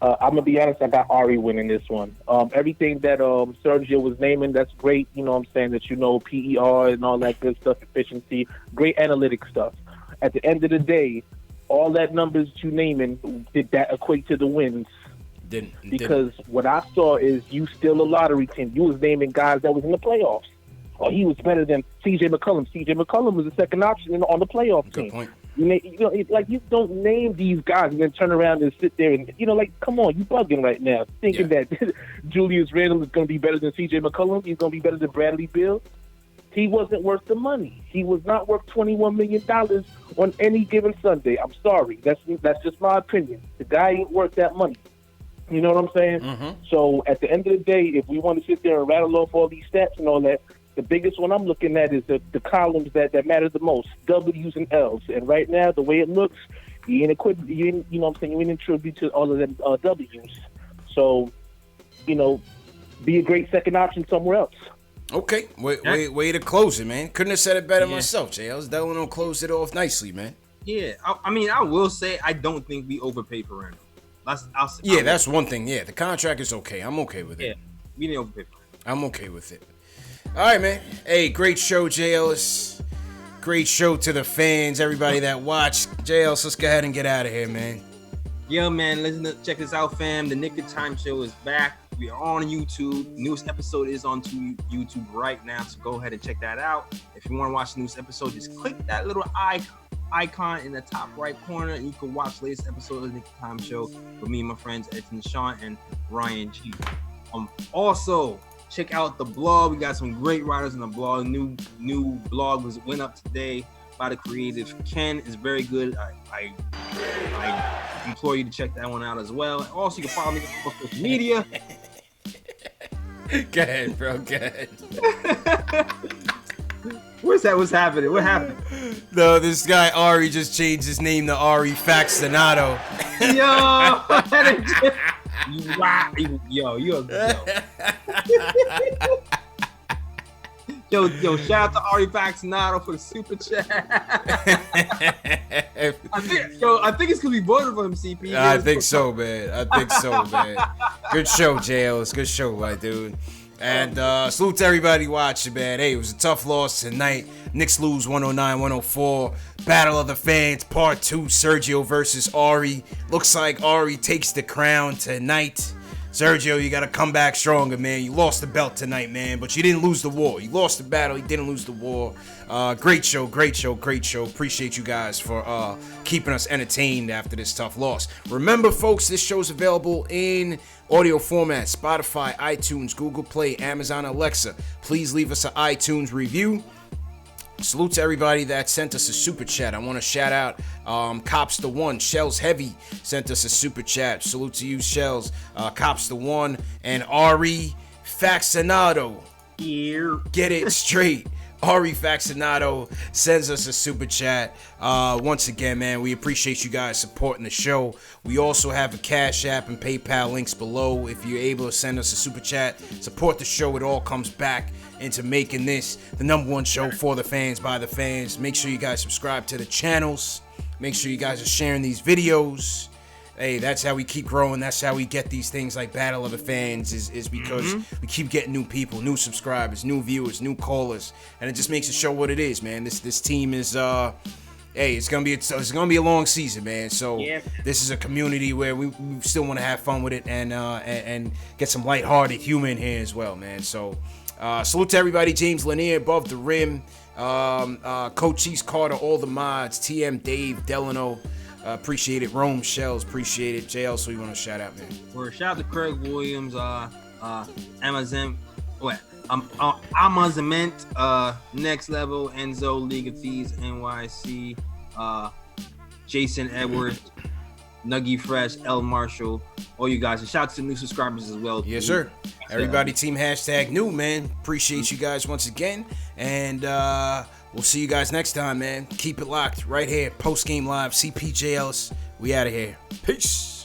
I'm going to be honest, I got Ari winning this one. Everything that Sergio was naming, that's great. You know what I'm saying? That you know, PER and all that good stuff, efficiency, great analytic stuff. At the end of the day, all that numbers that you naming, did that equate to the wins? Didn't. Because what I saw is you still a lottery team. You was naming guys that was in the playoffs. Or he was better than C.J. McCollum. C.J. McCollum was the second option on the playoff team. Good point. You know, like, you don't name these guys and then turn around and sit there and, you know, like, come on, you bugging right now, thinking that Julius Randle is going to be better than C.J. McCollum. He's going to be better than Bradley Beal. He wasn't worth the money. He was not worth $21 million on any given Sunday. I'm sorry. That's just my opinion. The guy ain't worth that money. You know what I'm saying? Mm-hmm. So at the end of the day, if we want to sit there and rattle off all these stats and all that, the biggest one I'm looking at is the columns that matter the most, W's and L's. And right now, the way it looks, you ain't equipped. You know what I'm saying? You ain't in tribute to all of them W's. So, you know, be a great second option somewhere else. Okay, way to close it, man. Couldn't have said it better myself, JLs. Delano closed it off nicely, man. Yeah, I mean, I will say I don't think we overpaid for Randle. That's one thing. Yeah, the contract is okay. I'm okay with it. Yeah, we didn't overpay for Randle. I'm okay with it. All right, man. Hey, great show, JLs. Great show to the fans, everybody that watched. JLs, let's go ahead and get out of here, man. Yo, man, check this out, fam. The Nick of Time show is back. We are on YouTube. Newest episode is on YouTube right now, so go ahead and check that out. If you want to watch the newest episode, just click that little icon in the top right corner, and you can watch the latest episode of the Nick of Time show with me and my friends Edson Sean and Ryan G. Also, check out the blog. We got some great writers in the blog. New blog went up today by the creative Ken. Is very good. I implore you to check that one out as well. And also, you can follow me on social media. Go ahead, bro. Go ahead. What's happening? What happened? No, this guy Ari just changed his name to Ari Faxinato. Yo, shout out to Ari Faxinato for the super chat. I think it's because we voted for him, CP. I think so, man. Good show, JL. It's a good show, my dude. And salute to everybody watching, man. Hey, it was a tough loss tonight. Knicks lose 109-104. Battle of the Fans, Part 2, Sergio versus Ari. Looks like Ari takes the crown tonight. Sergio, you got to come back stronger, man. You lost the belt tonight, man, but you didn't lose the war. You lost the battle. You didn't lose the war. Great show. Appreciate you guys for keeping us entertained after this tough loss. Remember, folks, this show's available in audio format, Spotify, iTunes, Google Play, Amazon, Alexa. Please leave us an iTunes review. Salute to everybody that sent us a super chat. I want to shout out Cops the One. Shells Heavy sent us a super chat. Salute to you, Shells. Cops the One and Ari Faxinato. Here. Get it straight. Ari Faxinato sends us a super chat. Once again, man, we appreciate you guys supporting the show. We also have a Cash App and PayPal links below. If you're able to send us a super chat, support the show. It all comes back into making this the number one show for the fans, by the fans. Make sure you guys subscribe to the channels. Make sure you guys are sharing these videos. Hey, that's how we keep growing. That's how we get these things like Battle of the Fans is because we keep getting new people, new subscribers, new viewers, new callers, and it just makes the show what it is, man. This team is it's gonna be a long season, man. So this is a community where we still want to have fun with it and get some lighthearted humor in here as well, man. So salute to everybody. James Lanier above the rim, Coach East Carter, all the mods, TM Dave Delano. Appreciate it. Rome Shells, appreciate it. JL, so you want to shout out, man? Or shout out to Craig Williams, Amazon, Next Level, Enzo, League of Thieves, NYC, Jason Edwards, Nuggy Fresh, L Marshall, all you guys. And shout out to new subscribers as well. Yes, sir. Everybody, team #new, man. Appreciate you guys once again. And we'll see you guys next time, man. Keep it locked right here. Post Game Live, CPJ Ellis. We out of here. Peace.